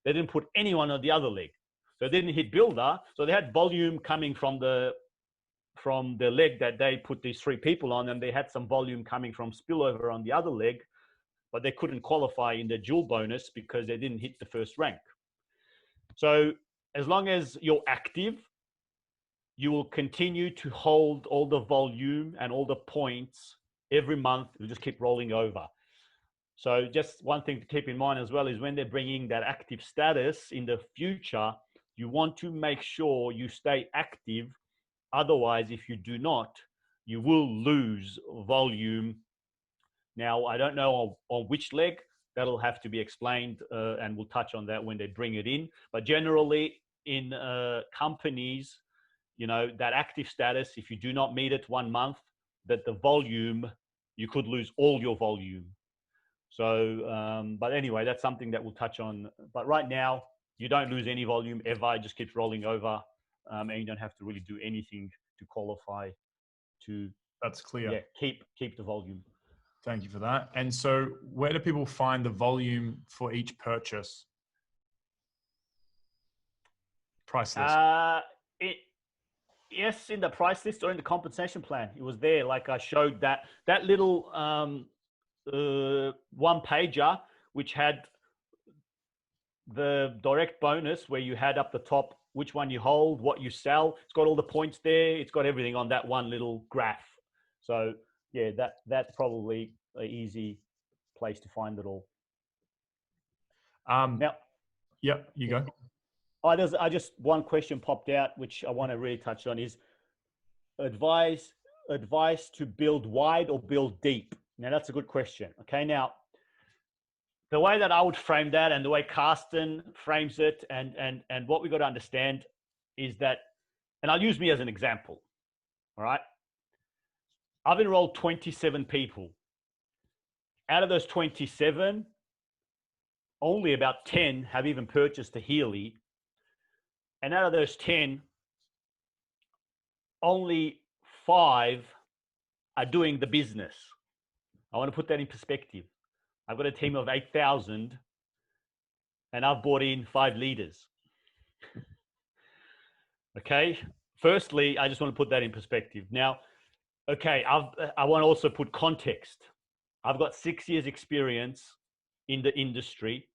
They didn't put anyone on the other leg. So they didn't hit builder. So they had volume coming from the leg that they put these 3 people on, and they had some volume coming from spillover on the other leg, but they couldn't qualify in the dual bonus because they didn't hit the first rank. So as long as you're active, you will continue to hold all the volume and all the points every month. You'll just keep rolling over. So just one thing to keep in mind as well is when they're bringing that active status in the future, you want to make sure you stay active. Otherwise, if you do not, you will lose volume. Now, I don't know on which leg. That'll have to be explained, and we'll touch on that when they bring it in. But generally, in companies, you know, that active status, if you do not meet it 1 month, that the volume, you could lose all your volume. So, but anyway, that's something that we'll touch on. But right now, you don't lose any volume ever. It just keeps rolling over, and you don't have to really do anything to qualify to. That's clear. Yeah, keep the volume. Thank you for that. And so where do people find the volume for each purchase? Price list. Yes, in the price list or in the compensation plan. It was there. Like I showed that little one pager, which had the direct bonus where you had up the top, which one you hold, what you sell. It's got all the points there. It's got everything on that one little graph. So yeah, that's probably an easy place to find it all. Now, yep, you go. I just one question popped out, which I want to really touch on is advice to build wide or build deep. Now that's a good question. Okay, now the way that I would frame that, and the way Carsten frames it, and what we got to understand is that, and I'll use me as an example. All right. I've enrolled 27 people. Out of those 27, only about 10 have even purchased a Healy. And out of those 10, only 5 are doing the business. I want to put that in perspective. I've got a team of 8,000 and I've brought in 5 leaders. Okay. Firstly, I just want to put that in perspective. Now, okay, I want to also put context. I've got 6 years experience in the industry.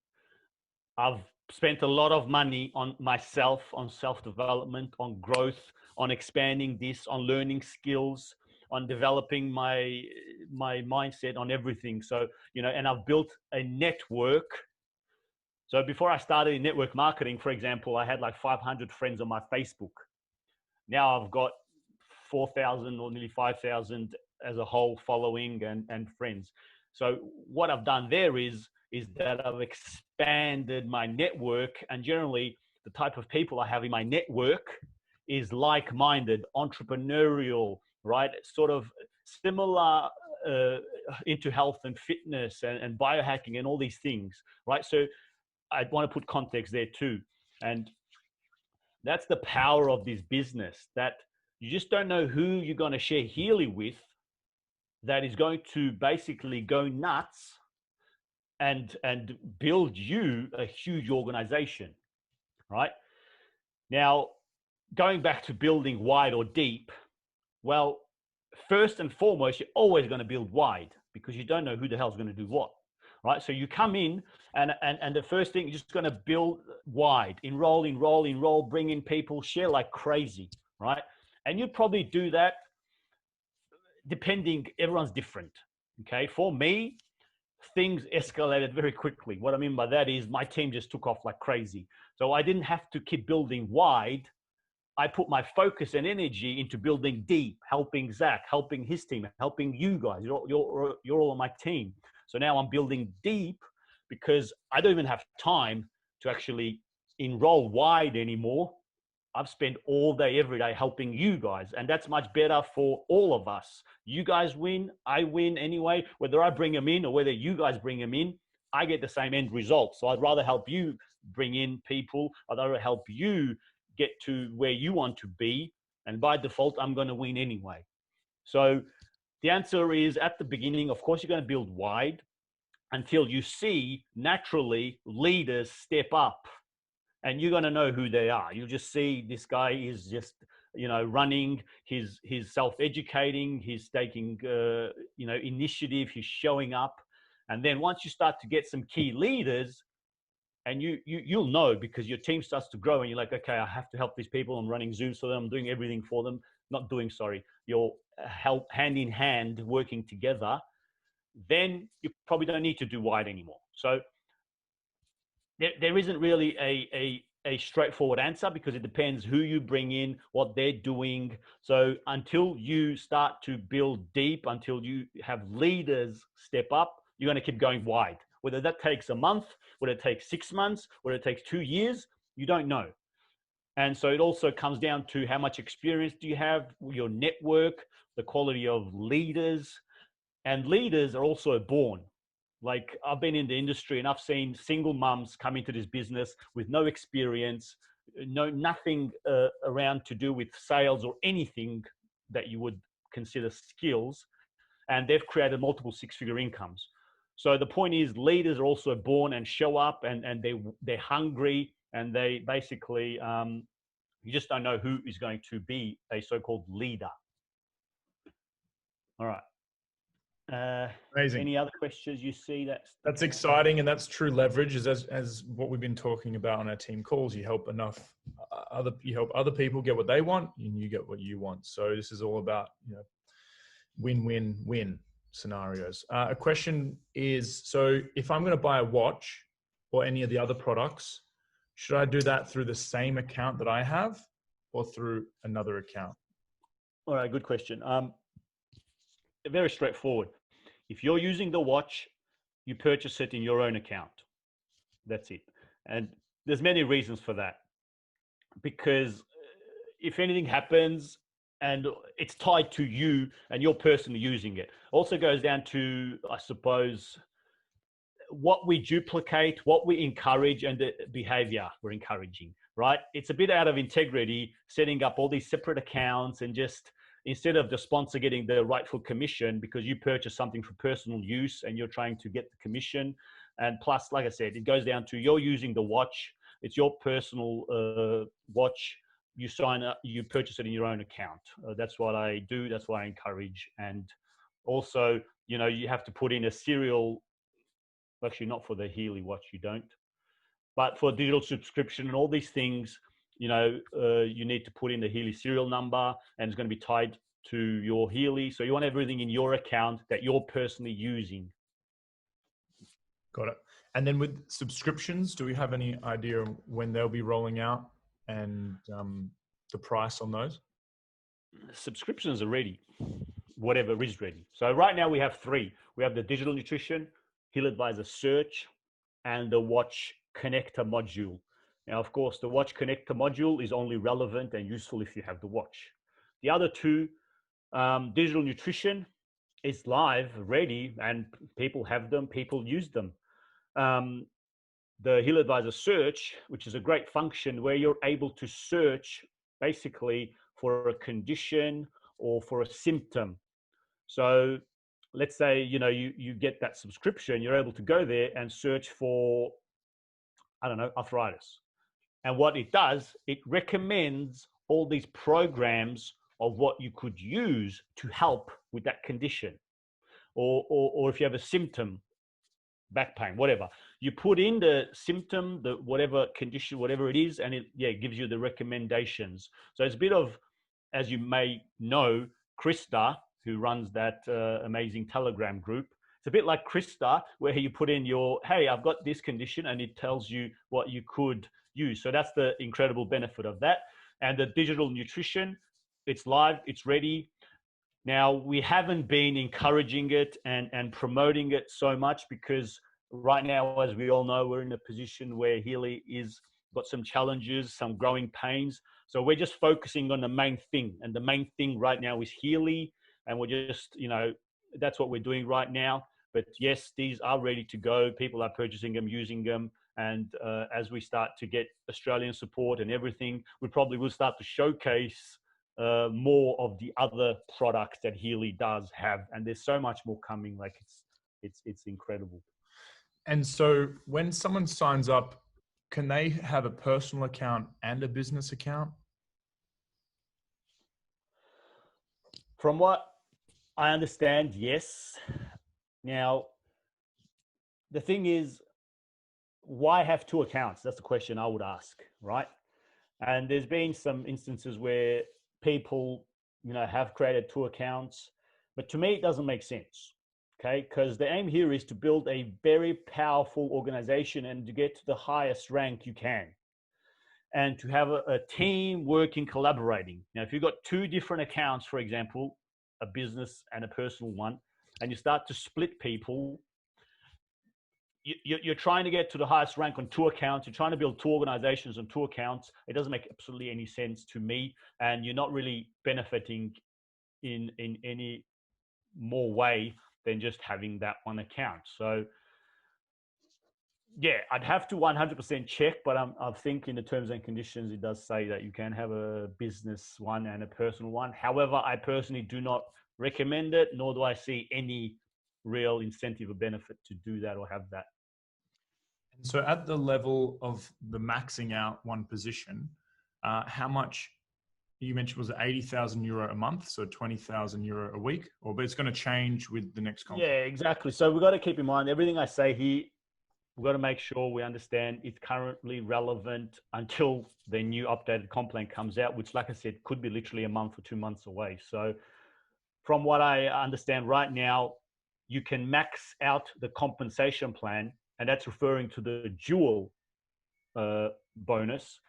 I've spent a lot of money on myself, on self-development, on growth, on expanding this, on learning skills, on developing my mindset, on everything. So, and I've built a network. So before I started in network marketing, for example, I had like 500 friends on my Facebook. Now I've got 4,000 or nearly 5,000 as a whole following and friends. So what I've done there is that I've expanded my network, and generally the type of people I have in my network is like-minded, entrepreneurial, right? Sort of similar into health and fitness and biohacking and all these things, right? So I want to put context there too. And that's the power of this business, that you just don't know who you're going to share Healy with that is going to basically go nuts and build you a huge organization, right? Now, going back to building wide or deep, well, first and foremost, you're always going to build wide because you don't know who the hell's going to do what, right? So you come in and the first thing, you're just going to build wide, enroll, bring in people, share like crazy, right? And you'd probably do that depending, everyone's different, okay? For me, things escalated very quickly. What I mean by that is my team just took off like crazy. So I didn't have to keep building wide. I put my focus and energy into building deep, helping Zach, helping his team, helping you guys. You're all on my team. So now I'm building deep because I don't even have time to actually enroll wide anymore. I've spent all day, every day helping you guys. And that's much better for all of us. You guys win, I win anyway. Whether I bring them in or whether you guys bring them in, I get the same end result. So I'd rather help you bring in people. I'd rather help you get to where you want to be. And by default, I'm going to win anyway. So the answer is, at the beginning, of course, you're going to build wide until you see naturally leaders step up. And you're going to know who they are. You'll just see this guy is just, running, he's self-educating, he's taking, initiative, he's showing up. And then once you start to get some key leaders, and you'll know because your team starts to grow and you're like, okay, I have to help these people. I'm running Zooms for them. I'm doing everything for them. You're hand in hand working together. Then you probably don't need to do wide anymore. So there isn't really a straightforward answer because it depends who you bring in, what they're doing. So until you start to build deep, until you have leaders step up, you're going to keep going wide. Whether that takes a month, whether it takes 6 months, whether it takes 2 years, you don't know. And so it also comes down to how much experience do you have, your network, the quality of leaders. And leaders are also born. Like, I've been in the industry and I've seen single mums come into this business with no experience, nothing around to do with sales or anything that you would consider skills. And they've created multiple six-figure incomes. So the point is, leaders are also born and show up, and they're hungry, and they basically, you just don't know who is going to be a so-called leader. All right. Amazing. Any other questions you see? That's exciting, and that's true leverage. As what we've been talking about on our team calls, you help other people get what they want, and you get what you want. So this is all about win-win-win scenarios. A question is: so if I'm going to buy a watch or any of the other products, should I do that through the same account that I have, or through another account? All right, good question. Very straightforward. If you're using the watch, you purchase it in your own account. That's it. And there's many reasons for that. Because if anything happens and it's tied to you and you're personally using it, also goes down to, I suppose, what we duplicate, what we encourage, and the behavior we're encouraging, right? It's a bit out of integrity setting up all these separate accounts and just, instead of the sponsor getting the rightful commission because you purchase something for personal use and you're trying to get the commission. And plus, like I said, it goes down to, you're using the watch. It's your personal watch. you sign up, you purchase it in your own account. That's what I do. That's what I encourage. And also, you know, you have to put in a serial, actually not for the Healy watch, you don't, but for digital subscription and all these things, you know, you need to put in the Healy serial number, and it's going to be tied to your Healy. So you want everything in your account that you're personally using. Got it. And then with subscriptions, do we have any idea when they'll be rolling out and the price on those? Subscriptions are ready, whatever is ready. So right now we have 3. We have the digital nutrition, Healy Advisor Search, and the watch connector module. Now, of course, the watch connector module is only relevant and useful if you have the watch. The other 2, digital nutrition, is live, ready, and people have them, people use them. The Healy Advisor Search, which is a great function where you're able to search basically for a condition or for a symptom. So let's say, you know, you get that subscription, you're able to go there and search for, I don't know, arthritis. And what it does, it recommends all these programs of what you could use to help with that condition. Or if you have a symptom, back pain, whatever, you put in the symptom, the whatever condition, whatever it is, and it gives you the recommendations. So it's a bit of, as you may know, Krista, who runs that amazing Telegram group. It's a bit like Krista, where you put in your, hey, I've got this condition, and it tells you what you could use. So that's the incredible benefit of that. And the digital nutrition, it's live, it's ready. Now, we haven't been encouraging it and promoting it so much because right now, as we all know, we're in a position where Healy is got some challenges, some growing pains. So we're just focusing on the main thing. And the main thing right now is Healy. And we're just, you know, that's what we're doing right now. But yes, these are ready to go. People are purchasing them, using them. And as we start to get Australian support and everything, we probably will start to showcase more of the other products that Healy does have. And there's so much more coming. Like it's incredible. And so when someone signs up, can they have a personal account and a business account? From what I understand, yes. Now, the thing is, why have 2 accounts? That's the question I would ask, right? And there's been some instances where people, you know, have created 2 accounts, but to me, it doesn't make sense. Okay, because the aim here is to build a very powerful organization and to get to the highest rank you can, and to have a team working, collaborating. Now, if you've got 2 different accounts, for example, a business and a personal one, and you start to split people, you're trying to get to the highest rank on 2 accounts. You're trying to build 2 organizations on 2 accounts. It doesn't make absolutely any sense to me, and you're not really benefiting in any more way than just having that 1 account. So yeah, I'd have to 100% check, but I think in the terms and conditions, it does say that you can have a business one and a personal one. However, I personally do not recommend it, nor do I see any real incentive or benefit to do that or have that. And so at the level of the maxing out one position, how much, you mentioned, was it €80,000 a month, so €20,000 a week, but it's going to change with the next contract? Yeah, exactly. So we've got to keep in mind everything I say here. We've got to make sure we understand it's currently relevant until the new updated comp plan comes out, which, like I said, could be literally a month or 2 months away. So from what I understand right now, you can max out the compensation plan, and that's referring to the dual bonus.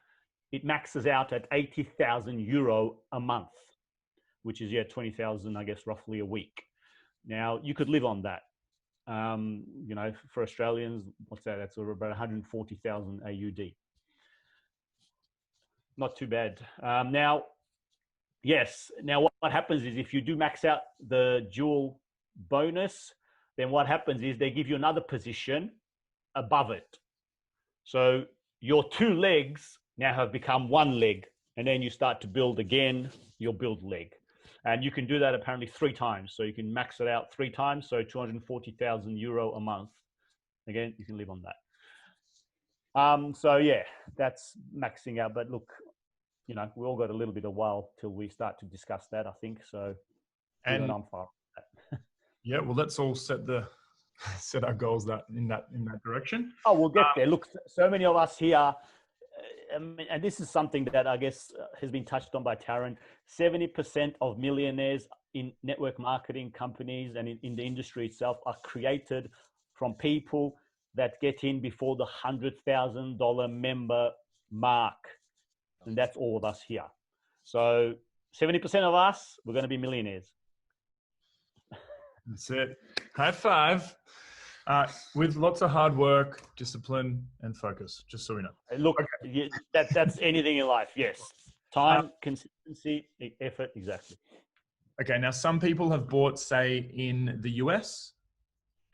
It maxes out at €80,000 a month, which is 20,000, I guess, roughly a week. Now you could live on that. You know, for Australians, what's that? That's about 140,000 AUD. Not too bad. Now, yes. Now what happens is if you do max out the dual bonus, then what happens is they give you another position above it. So your 2 legs now have become 1 leg, and then you start to build again, you'll build leg. And you can do that apparently 3 times. So you can max it out 3 times. So €240,000 a month. Again, you can live on that. So yeah, that's maxing out. But look, we all got a little bit of while till we start to discuss that, I think. So, and I'm fine with that. Yeah, well, let's all set our goals in that direction. Oh, we'll get there. Look, so many of us here, and this is something that I guess has been touched on by Taryn. 70% of millionaires in network marketing companies and in the industry itself are created from people that get in before the $100,000 member mark. And that's all of us here. So 70% of us, we're going to be millionaires. That's it. High five. With lots of hard work, discipline, and focus, just so we know. Look, okay. That's anything in life, yes. Time, consistency, effort, exactly. Okay, now some people have bought, say, in the US,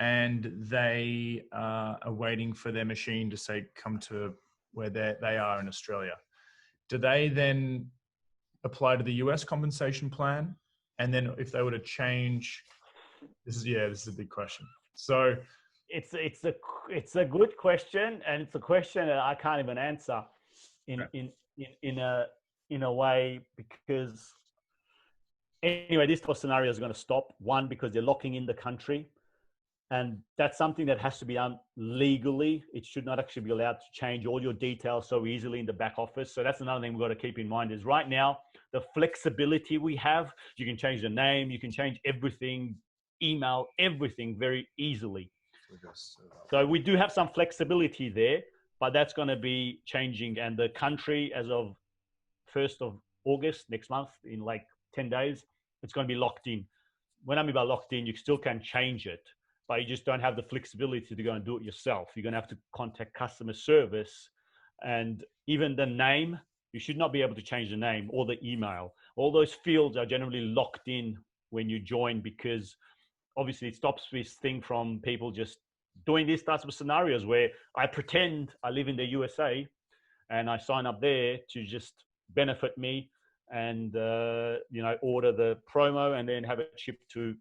and they are waiting for their machine to, say, come to where they are in Australia. Do they then apply to the US compensation plan? And then if they were to change, this is a big question. So it's a good question, and it's a question that I can't even answer in a way, because anyway, this type of scenario is going to stop. One, because they're locking in the country, and that's something that has to be done legally. It should not actually be allowed to change all your details so easily in the back office. So that's another thing we've got to keep in mind is right now, the flexibility we have, you can change the name, you can change everything, email, everything very easily. So we do have some flexibility there, but that's going to be changing. And the country, as of 1st of August, next month, in like 10 days, it's going to be locked in. When I mean by locked in, you still can change it, but you just don't have the flexibility to go and do it yourself. You're going to have to contact customer service, and even the name, you should not be able to change the name or the email. All those fields are generally locked in when you join, because obviously it stops this thing from people just doing these types of scenarios where I pretend I live in the USA and I sign up there to just benefit me and, order the promo and then have it shipped to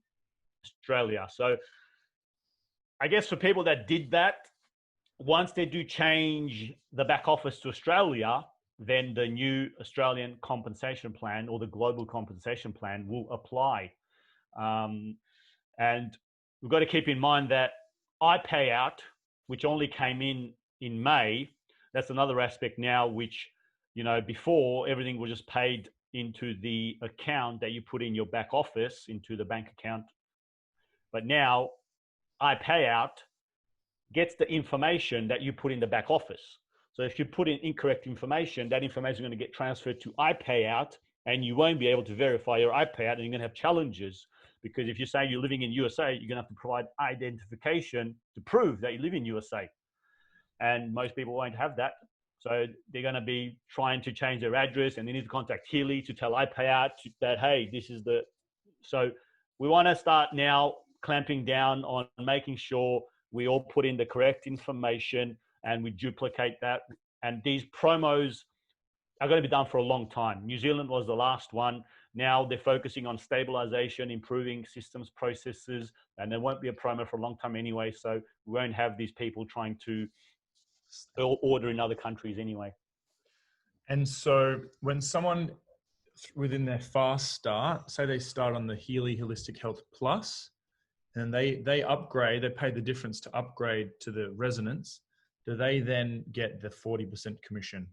Australia. So I guess for people that did that, once they do change the back office to Australia, then the new Australian compensation plan or the global compensation plan will apply. And we've got to keep in mind that iPayout, which only came in May, that's another aspect now, which, before everything was just paid into the account that you put in your back office, into the bank account. But now iPayout gets the information that you put in the back office. So if you put in incorrect information, that information is going to get transferred to iPayout, and you won't be able to verify your iPayout, and you're going to have challenges. Because if you say you're living in USA, you're going to have to provide identification to prove that you live in USA. And most people won't have that. So they're going to be trying to change their address, and they need to contact Healy to tell iPayout that, hey, this is the... So we want to start now clamping down on making sure we all put in the correct information and we duplicate that. And these promos are going to be done for a long time. New Zealand was the last one. Now they're focusing on stabilization, improving systems, processes, and there won't be a promo for a long time anyway. So we won't have these people trying to order in other countries anyway. And so when someone within their fast start, say they start on the Healy Holistic Health Plus, and they upgrade, they pay the difference to upgrade to the Resonance, do they then get the 40% commission?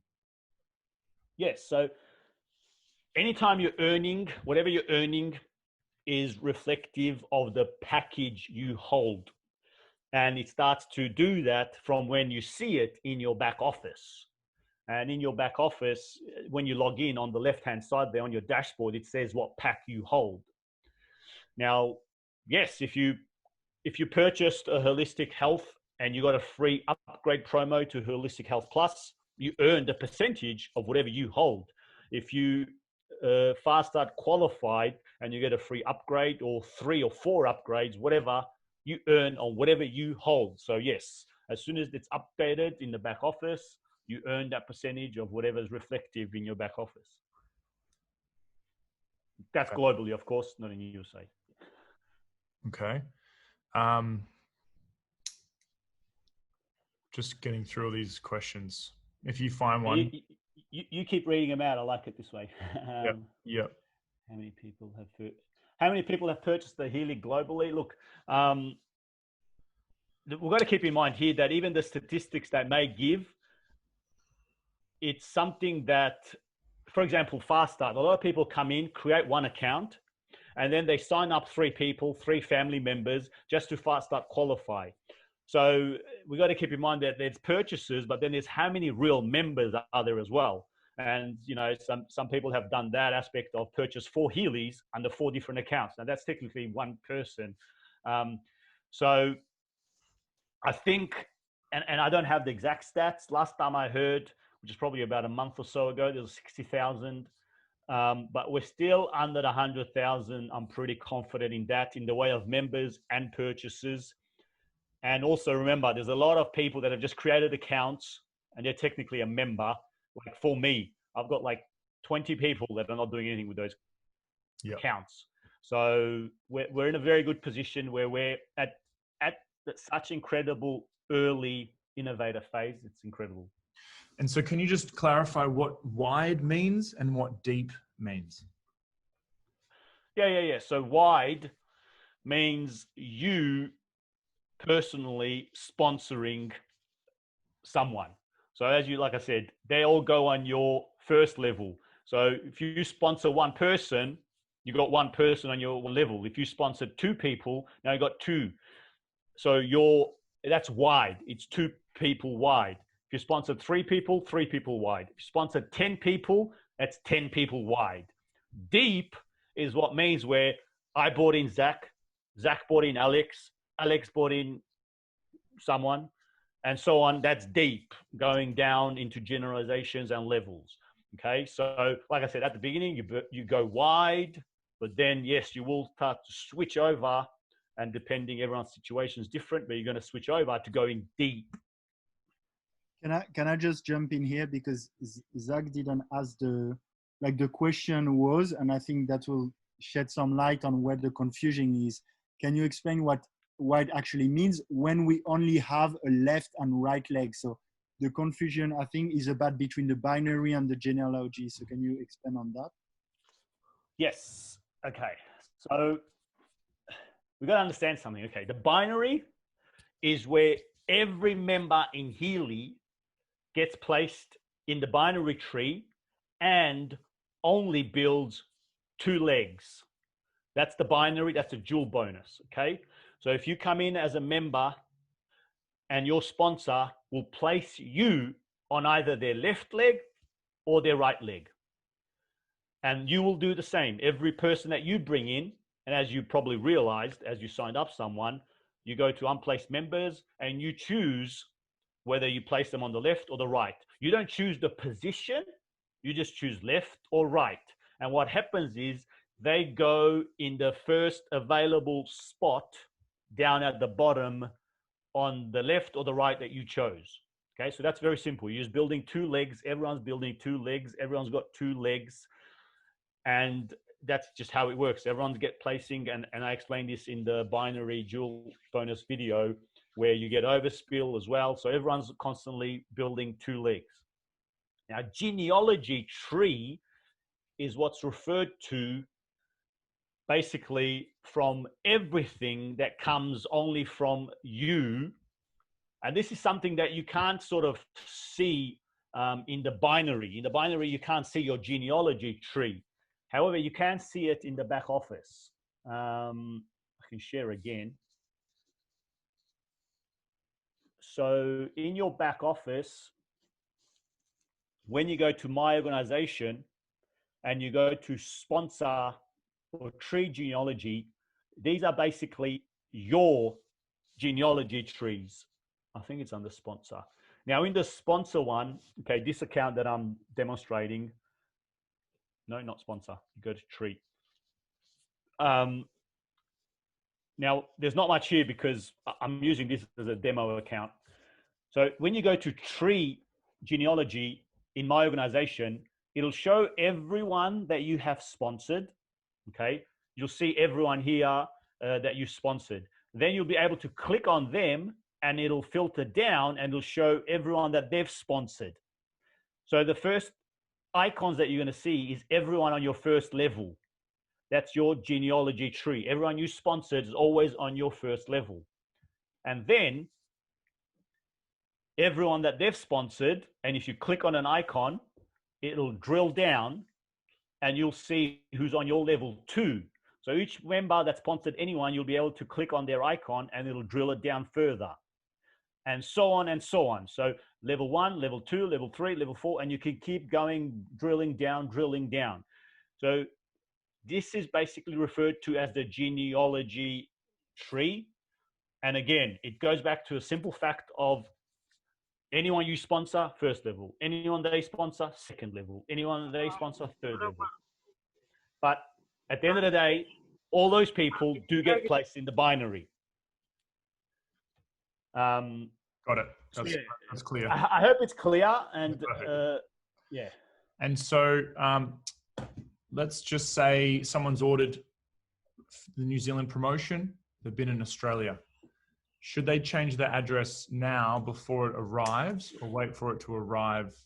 Yes. So anytime you're earning, whatever you're earning is reflective of the package you hold. And it starts to do that from when you see it in your back office. And in your back office, when you log in on the left-hand side there on your dashboard, it says what pack you hold. Now, yes, if you purchased a Holistic Health and you got a free upgrade promo to Holistic Health Plus, you earned a percentage of whatever you hold. If you Fast Start qualified and you get a free upgrade or 3 or 4 upgrades, whatever, you earn on whatever you hold. So yes, as soon as it's updated in the back office, you earn that percentage of whatever is reflective in your back office. That's globally, of course, not in the USA. Okay. Just getting through all these questions. If you find one. you keep reading them out. I like it this way. Yeah. How many people have purchased the Healy globally? Look, we've got to keep in mind here that even the statistics they may give, it's something that, for example, Fast Start, a lot of people come in, create one account, and then they sign up 3 people, 3 family members, just to Fast Start qualify. So we got to keep in mind that there's purchases, but then there's how many real members are there as well. And, you know, some people have done that aspect of purchase 4 Healys under 4 different accounts. Now that's technically one person. So I think, and I don't have the exact stats. Last time I heard, which is probably about a month or so ago, there was 60,000. But we're still under the 100,000. I'm pretty confident in that, in the way of members and purchases. And also remember, there's a lot of people that have just created accounts and they're technically a member. Like for me, I've got like 20 people that are not doing anything with those accounts. So we're in a very good position where we're at such incredible early innovator phase. It's incredible. And so can you just clarify what wide means and what deep means? Yeah. So wide means you personally sponsoring someone. So as you, like I said, they all go on your first level. So if you sponsor one person, you got one person on your level. If you sponsor 2 people, now you got 2. So that's wide. It's 2 people wide. If you sponsor 3 people, 3 people wide. If you sponsor 10 people, that's 10 people wide. Deep is what means where I bought in Zach bought in Alex bought in someone, and so on. That's deep, going down into generalizations and levels. Okay, so like I said at the beginning, you go wide, but then yes, you will start to switch over, and depending, everyone's situation is different, but you're going to switch over to going deep. Can I just jump in here, because Zach didn't ask the question was, and I think that will shed some light on where the confusion is. Can you explain what wide actually means when we only have a left and right leg? So the confusion, I think, is about between the binary and the genealogy. So can you expand on that? Yes. Okay. So we got to understand something. Okay. The binary is where every member in Healy gets placed in the binary tree and only builds 2 legs. That's the binary. That's a dual bonus. Okay. So if you come in as a member and your sponsor will place you on either their left leg or their right leg. And you will do the same. Every person that you bring in, and as you probably realized, as you signed up someone, you go to unplaced members and you choose whether you place them on the left or the right. You don't choose the position. You just choose left or right. And what happens is they go in the first available spot down at the bottom on the left or the right that you chose. Okay, so that's very simple. You're just building 2 legs. Everyone's building 2 legs. Everyone's got 2 legs. And that's just how it works. Everyone's get placing, and I explained this in the binary dual bonus video where you get overspill as well. So everyone's constantly building 2 legs. Now, genealogy tree is what's referred to basically from everything that comes only from you. And this is something that you can't sort of see in the binary. In the binary, you can't see your genealogy tree. However, you can see it in the back office. I can share again. So in your back office, when you go to my organization and you go to sponsor or tree genealogy, these are basically your genealogy trees. I think it's under sponsor. Now in the sponsor one, okay, this account that I'm demonstrating, no, not sponsor, you go to tree. Now there's not much here because I'm using this as a demo account. So when you go to tree genealogy in my organization, it'll show everyone that you have sponsored. Okay, you'll see everyone here that you sponsored. Then you'll be able to click on them and it'll filter down and it'll show everyone that they've sponsored. So the first icons that you're going to see is everyone on your first level. That's your genealogy tree. Everyone you sponsored is always on your first level. And then everyone that they've sponsored, and if you click on an icon, it'll drill down and you'll see who's on your level 2. So each member that sponsored anyone, you'll be able to click on their icon and it'll drill it down further. And so on and so on. So level 1, level 2, level 3, level 4, and you can keep going, drilling down, drilling down. So this is basically referred to as the genealogy tree. And again, it goes back to a simple fact of anyone you sponsor, first level. Anyone they sponsor, second level. Anyone they sponsor, third level. But at the end of the day, all those people do get placed in the binary. Got it. That's clear. I hope it's clear. And yeah. And so let's just say someone's ordered the New Zealand promotion. They've been in Australia. Should they change their address now before it arrives, or wait for it to arrive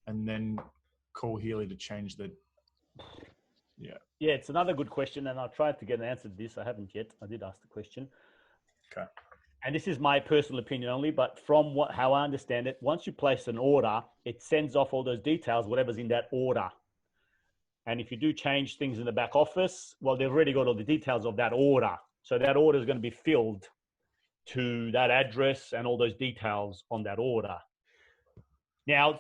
and then call Healy to change the... Yeah. Yeah, it's another good question, and I tried to get an answer to this. I haven't yet. I did ask the question. Okay. And this is my personal opinion only, but from how I understand it, once you place an order, it sends off all those details, whatever's in that order. And if you do change things in the back office, well, they've already got all the details of that order. So that order is going to be filled to that address and all those details on that order. Now,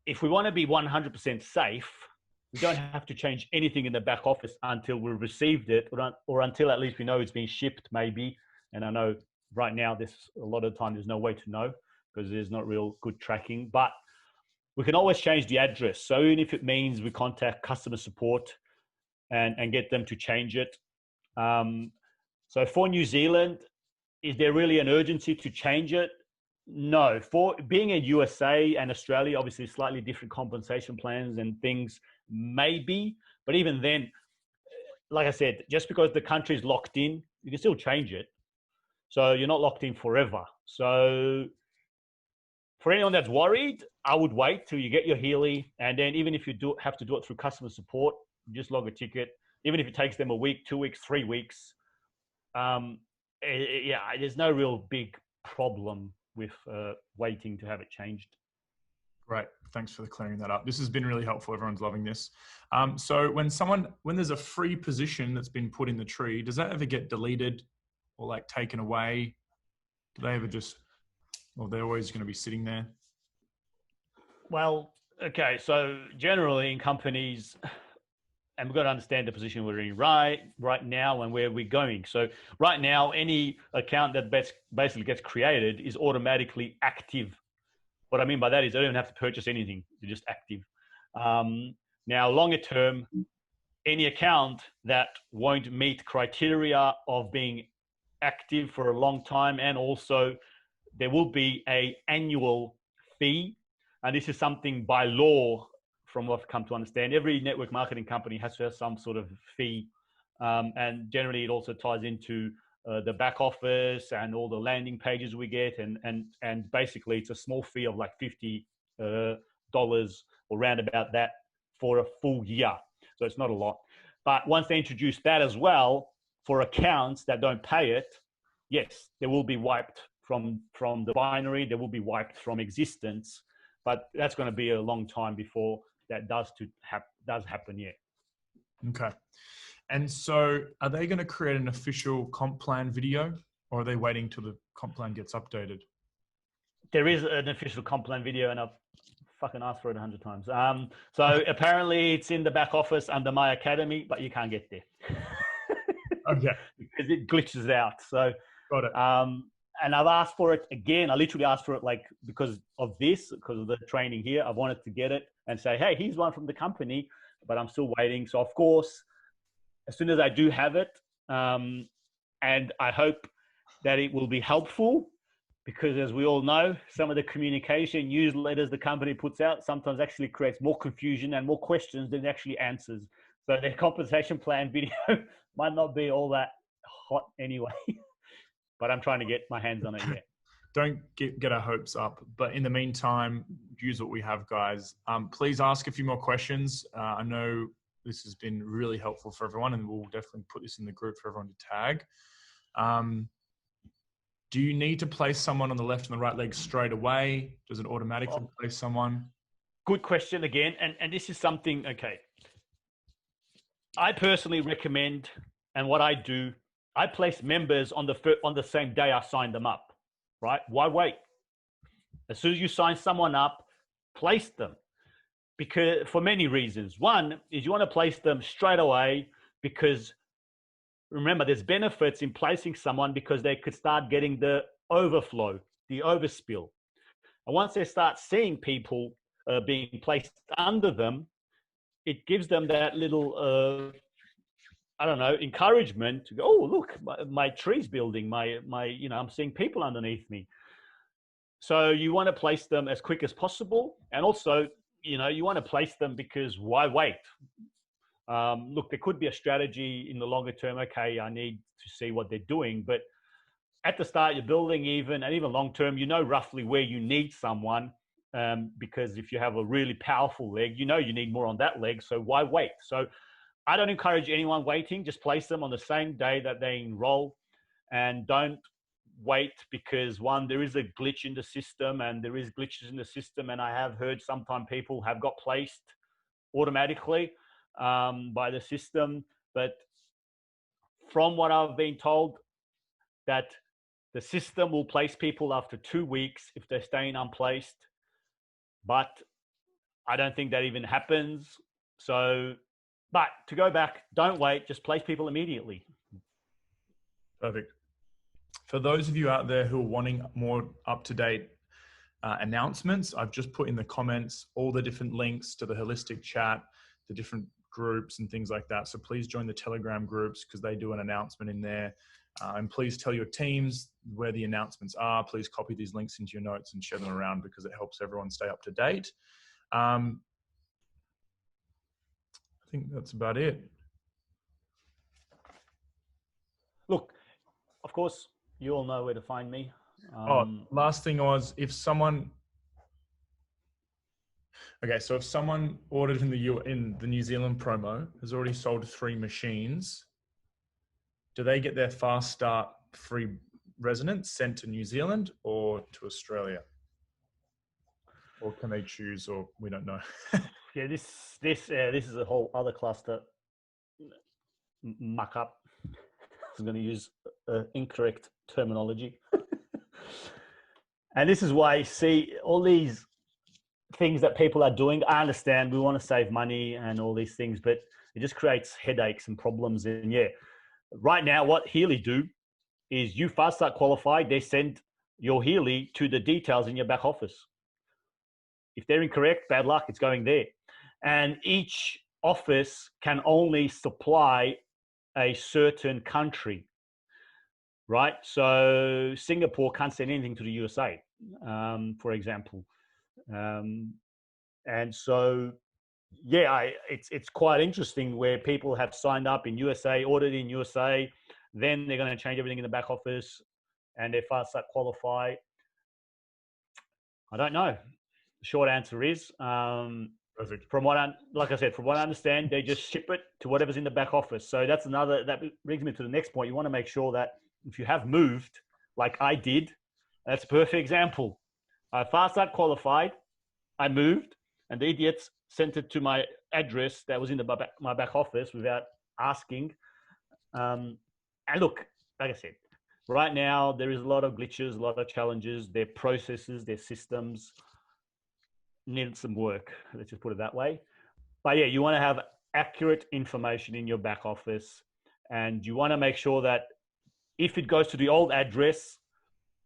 if we want to be 100% safe, we don't have to change anything in the back office until we've received it, or until at least we know it's been shipped, maybe. And I know right now, a lot of the time, there's no way to know because there's not real good tracking. But we can always change the address. So even if it means we contact customer support and get them to change it. So for New Zealand, is there really an urgency to change it? No. For being in USA and Australia, obviously slightly different compensation plans and things, maybe. But even then, like I said, just because the country's locked in, you can still change it. So you're not locked in forever. So for anyone that's worried, I would wait till you get your Healy. And then even if you have to do it through customer support, just log a ticket. Even if it takes them a week, 2 weeks, 3 weeks, yeah, there's no real big problem with waiting to have it changed. Great. Thanks for clearing that up. This has been really helpful. Everyone's loving this. So when there's a free position that's been put in the tree, does that ever get deleted or like taken away? Do they ever just, or they're always going to be sitting there? Well, okay. So generally in companies, and we've got to understand the position we're in right now and where we're going. So right now, any account that basically gets created is automatically active. What I mean by that is they don't even have to purchase anything. They're just active. Now, longer term, any account that won't meet criteria of being active for a long time, and also there will be an annual fee. And this is something by law, from what I've come to understand. Every network marketing company has to have some sort of fee. And generally it also ties into the back office and all the landing pages we get. And basically it's a small fee of like $50 or round about that for a full year. So it's not a lot. But once they introduce that as well, for accounts that don't pay it, yes, they will be wiped from the binary. They will be wiped from existence. But that's going to be a long time before that does happen yet. Okay. And so are they going to create an official comp plan video, or are they waiting till the comp plan gets updated? There is an official comp plan video, and I've fucking asked for it 100 times. So apparently it's in the back office under My Academy, but you can't get there. Okay. Because it glitches out. So got it. And I've asked for it again. I literally asked for it because of the training here. I wanted to get it and say, hey, here's one from the company, but I'm still waiting. So of course, as soon as I do have it, and I hope that it will be helpful, because as we all know, some of the communication newsletters the company puts out sometimes actually creates more confusion and more questions than it actually answers. So their compensation plan video might not be all that hot anyway. But I'm trying to get my hands on it yet. don't get our hopes up. But in the meantime, use what we have, guys. Please ask a few more questions. I know this has been really helpful for everyone, and we'll definitely put this in the group for everyone to tag. Do you need to place someone on the left and the right leg straight away? Does it automatically place someone? Good question again. And this is something, okay. I personally recommend, and what I do, I place members on the same day I sign them up, right? Why wait? As soon as you sign someone up, place them. Because for many reasons. One is you want to place them straight away because remember, there's benefits in placing someone because they could start getting the overflow, the overspill. And once they start seeing people being placed under them, it gives them that little, encouragement to go, oh, look, my tree's building, I'm seeing people underneath me. So you want to place them as quick as possible. And also, you want to place them because why wait? Look, there could be a strategy in the longer term. Okay, I need to see what they're doing. But at the start, you're building and even long term, roughly where you need someone. Because if you have a really powerful leg, you need more on that leg. So why wait? So I don't encourage anyone waiting. Just place them on the same day that they enroll, and don't wait because one, there is a glitch in the system, and there is glitches in the system. And I have heard sometimes people have got placed automatically by the system. But from what I've been told, that the system will place people after 2 weeks if they're staying unplaced. But I don't think that even happens. So, but to go back, don't wait, just place people immediately. Perfect. For those of you out there who are wanting more up-to-date announcements, I've just put in the comments all the different links to the holistic chat, the different groups and things like that. So please join the Telegram groups because they do an announcement in there. And please tell your teams where the announcements are. Please copy these links into your notes and share them around because it helps everyone stay up to date. I think that's about it. Look, of course, you all know where to find me. Last thing was if someone ordered in the New Zealand promo, has already sold 3 machines, do they get their fast start free resonance sent to New Zealand or to Australia? Or can they choose, or we don't know? Yeah, this is a whole other cluster muck up. I'm going to use incorrect terminology. And this is why, see, all these things that people are doing, I understand we want to save money and all these things, but it just creates headaches and problems. And yeah, right now what Healy do is you fast start qualified, they send your Healy to the details in your back office. If they're incorrect, bad luck, it's going there. And each office can only supply a certain country, right? So Singapore can't send anything to the USA, for example. And so, yeah, it's quite interesting where people have signed up in USA, ordered in USA, then they're going to change everything in the back office and they fast start qualify. I don't know. The short answer is, Perfect. from what I understand, they just ship it to whatever's in the back office. So that brings me to the next point. You want to make sure that if you have moved, like I did, that's a perfect example. I fast start qualified, I moved, and the idiots sent it to my address that was in my back office without asking. And look, like I said, right now there is a lot of glitches, a lot of challenges. Their processes, their systems needed some work. Let's just put it that way. But yeah, you want to have accurate information in your back office, and you want to make sure that if it goes to the old address,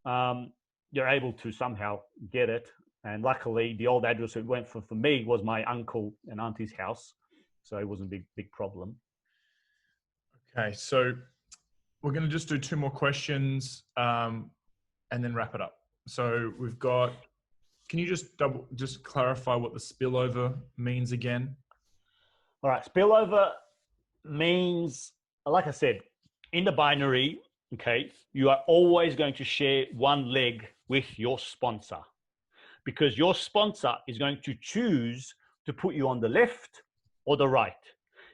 you're able to somehow get it. And luckily, the old address it went for me was my uncle and auntie's house, so it wasn't a big problem. Okay, so we're going to just do 2 more questions and then wrap it up. So we've got. Can you just clarify what the spillover means again? All right, spillover means, like I said, in the binary, okay, you are always going to share one leg with your sponsor, because your sponsor is going to choose to put you on the left or the right.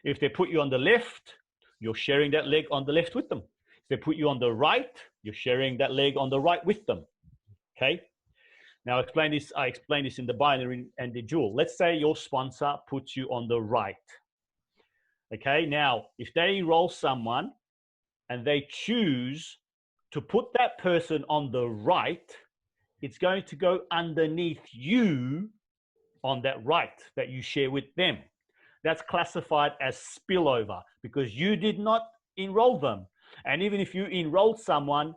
If they put you on the left, you're sharing that leg on the left with them. If they put you on the right, you're sharing that leg on the right with them. Okay. Now I explain this in the binary and the dual. Let's say your sponsor puts you on the right. Okay. Now, if they enroll someone and they choose to put that person on the right, it's going to go underneath you on that right that you share with them. That's classified as spillover because you did not enroll them. And even if you enrolled someone,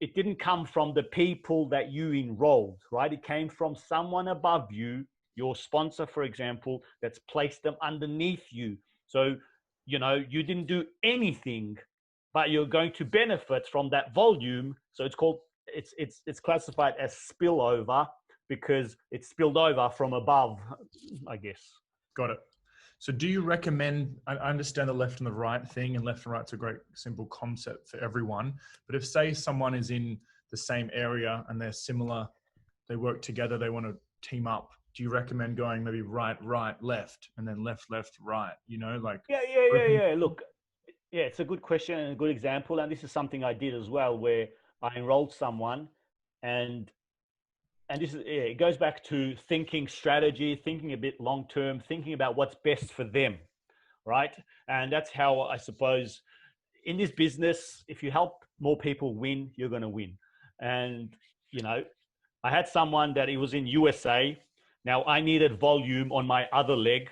it didn't come from the people that you enrolled, right? It came from someone above you, your sponsor, for example, that's placed them underneath you. So, you know, you didn't do anything, but you're going to benefit from that volume. So it's classified as spillover because it's spilled over from above, I guess. Got it. So do you recommend, I understand the left and the right thing, and left and right's a great simple concept for everyone. But if say someone is in the same area and they're similar, they work together, they want to team up, do you recommend going maybe right, left, and then left, right, you know, like? Yeah. Look, yeah, it's a good question and a good example. And this is something I did as well, where I enrolled someone and this is, it goes back to thinking strategy, thinking a bit long-term, thinking about what's best for them, right? And that's how I suppose in this business, if you help more people win, you're going to win. And, you know, I had someone that it was in USA. Now I needed volume on my other leg,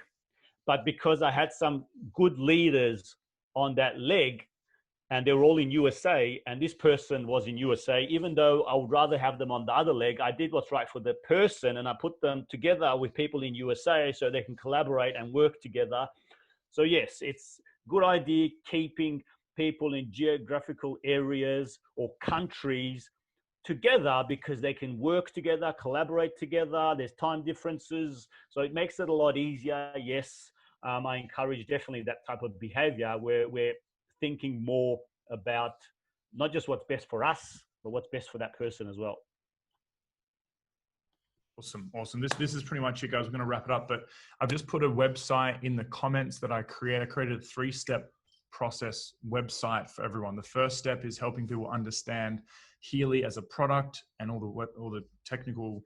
but because I had some good leaders on that leg, and they were all in USA, and this person was in USA, even though I would rather have them on the other leg, I did what's right for the person, and I put them together with people in USA so they can collaborate and work together. So yes, it's a good idea keeping people in geographical areas or countries together because they can work together, collaborate together. There's time differences, so it makes it a lot easier. Yes, I encourage definitely that type of behavior where we're thinking more about not just what's best for us, but what's best for that person as well. Awesome. This is pretty much it, guys. We're going to wrap it up, but I've just put a website in the comments that I created. I created a 3-step process website for everyone. The first step is helping people understand Healy as a product and all the technical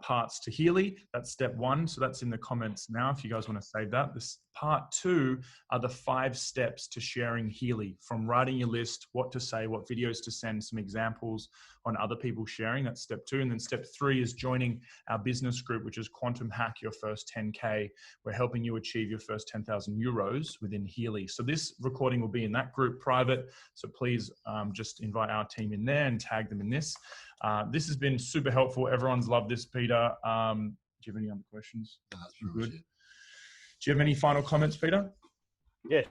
parts to Healy. That's step 1. So that's in the comments now if you guys want to save that. This part 2 are the 5 steps to sharing Healy, from writing your list, what to say, what videos to send, some examples on other people sharing. That's step 2. And then step 3 is joining our business group, which is Quantum Hack Your First 10K. We're helping you achieve your first 10,000 euros within Healy. So this recording will be in that group private. So please just invite our team in there and tag them in this. This has been super helpful. Everyone's loved this, Peter. Do you have any other questions? That's good. Do you have any final comments, Peter? Yes.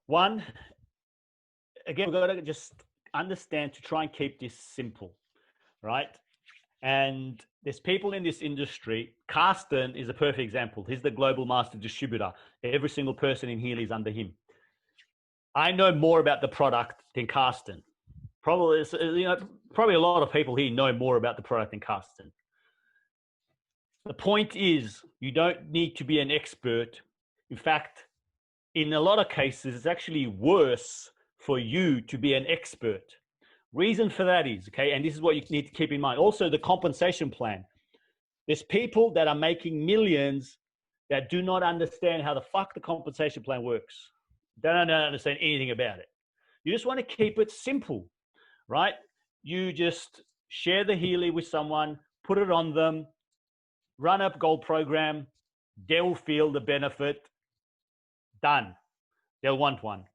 One, again, we've got to just understand to try and keep this simple, right? And there's people in this industry. Carsten is a perfect example. He's the global master distributor. Every single person in Healy is under him. I know more about the product than Carsten. Probably a lot of people here know more about the product than Carsten. The point is, you don't need to be an expert. In fact, in a lot of cases, it's actually worse for you to be an expert. Reason for that is, okay, and this is what you need to keep in mind. Also, the compensation plan. There's people that are making millions that do not understand how the fuck the compensation plan works. They don't understand anything about it. You just want to keep it simple, right? You just share the Healy with someone, put it on them, run up gold program, they'll feel the benefit, done. They'll want one,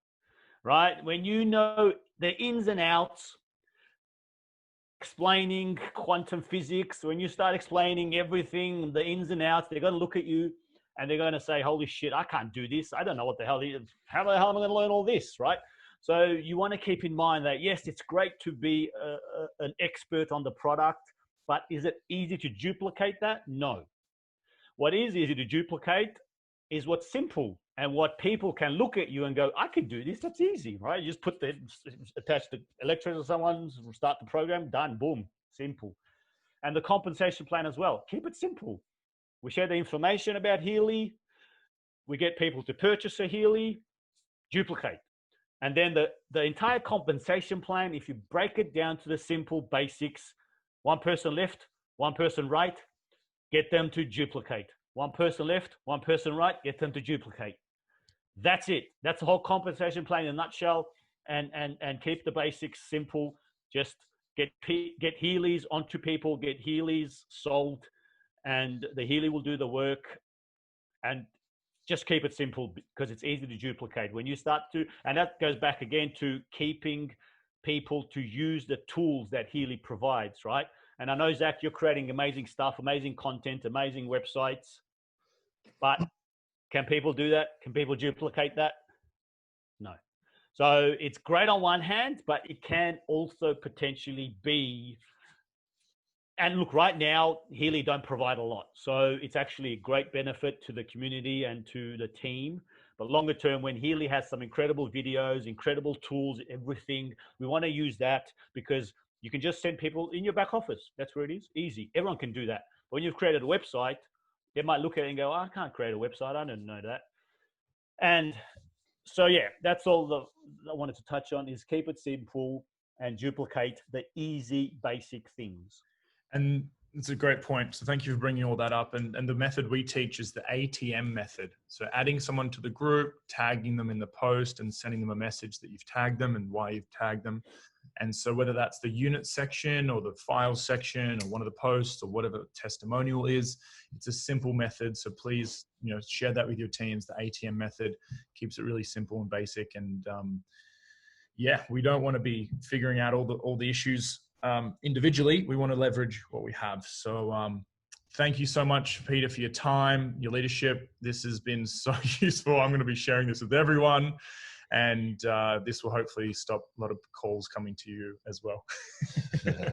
right? When you know the ins and outs, explaining quantum physics, when you start explaining everything, the ins and outs, they're going to look at you and they're going to say, holy shit, I can't do this. I don't know what the hell, how the hell am I going to learn all this, right? So you want to keep in mind that, yes, it's great to be an expert on the product, but is it easy to duplicate that? No. What is easy to duplicate is what's simple. And what people can look at you and go, I can do this. That's easy, right? You just attach the electrodes to someone's, start the program, done, boom, simple. And the compensation plan as well. Keep it simple. We share the information about Healy. We get people to purchase a Healy, duplicate. And then the entire compensation plan, if you break it down to the simple basics, one person left, one person right, get them to duplicate. One person left, one person right, get them to duplicate. That's it. That's the whole compensation plan in a nutshell. And keep the basics simple. Just get Healys onto people, get Healys sold, and the Healy will do the work. And just keep it simple because it's easy to duplicate. When you start to, and that goes back again to keeping people to use the tools that Healy provides, right? And I know, Zach, you're creating amazing stuff, amazing content, amazing websites, but can people do that? Can people duplicate that? No. So it's great on one hand, but it can also potentially be, and look, right now, Healy don't provide a lot. So it's actually a great benefit to the community and to the team. But longer term, when Healy has some incredible videos, incredible tools, everything, we want to use that because you can just send people in your back office. That's where it is. Easy. Everyone can do that. But when you've created a website, they might look at it and go, oh, I can't create a website. I don't know that. And so, yeah, that's all I wanted to touch on is keep it simple and duplicate the easy, basic things. And it's a great point. So thank you for bringing all that up. And the method we teach is the ATM method. So adding someone to the group, tagging them in the post and sending them a message that you've tagged them and why you've tagged them. And so whether that's the unit section or the file section or one of the posts or whatever testimonial is, it's a simple method. So please, share that with your teams. The ATM method keeps it really simple and basic. And yeah, we don't want to be figuring out all the issues individually. We want to leverage what we have. So thank you so much, Peter, for your time, your leadership. This has been so useful. I'm going to be sharing this with everyone. And this will hopefully stop a lot of calls coming to you as well.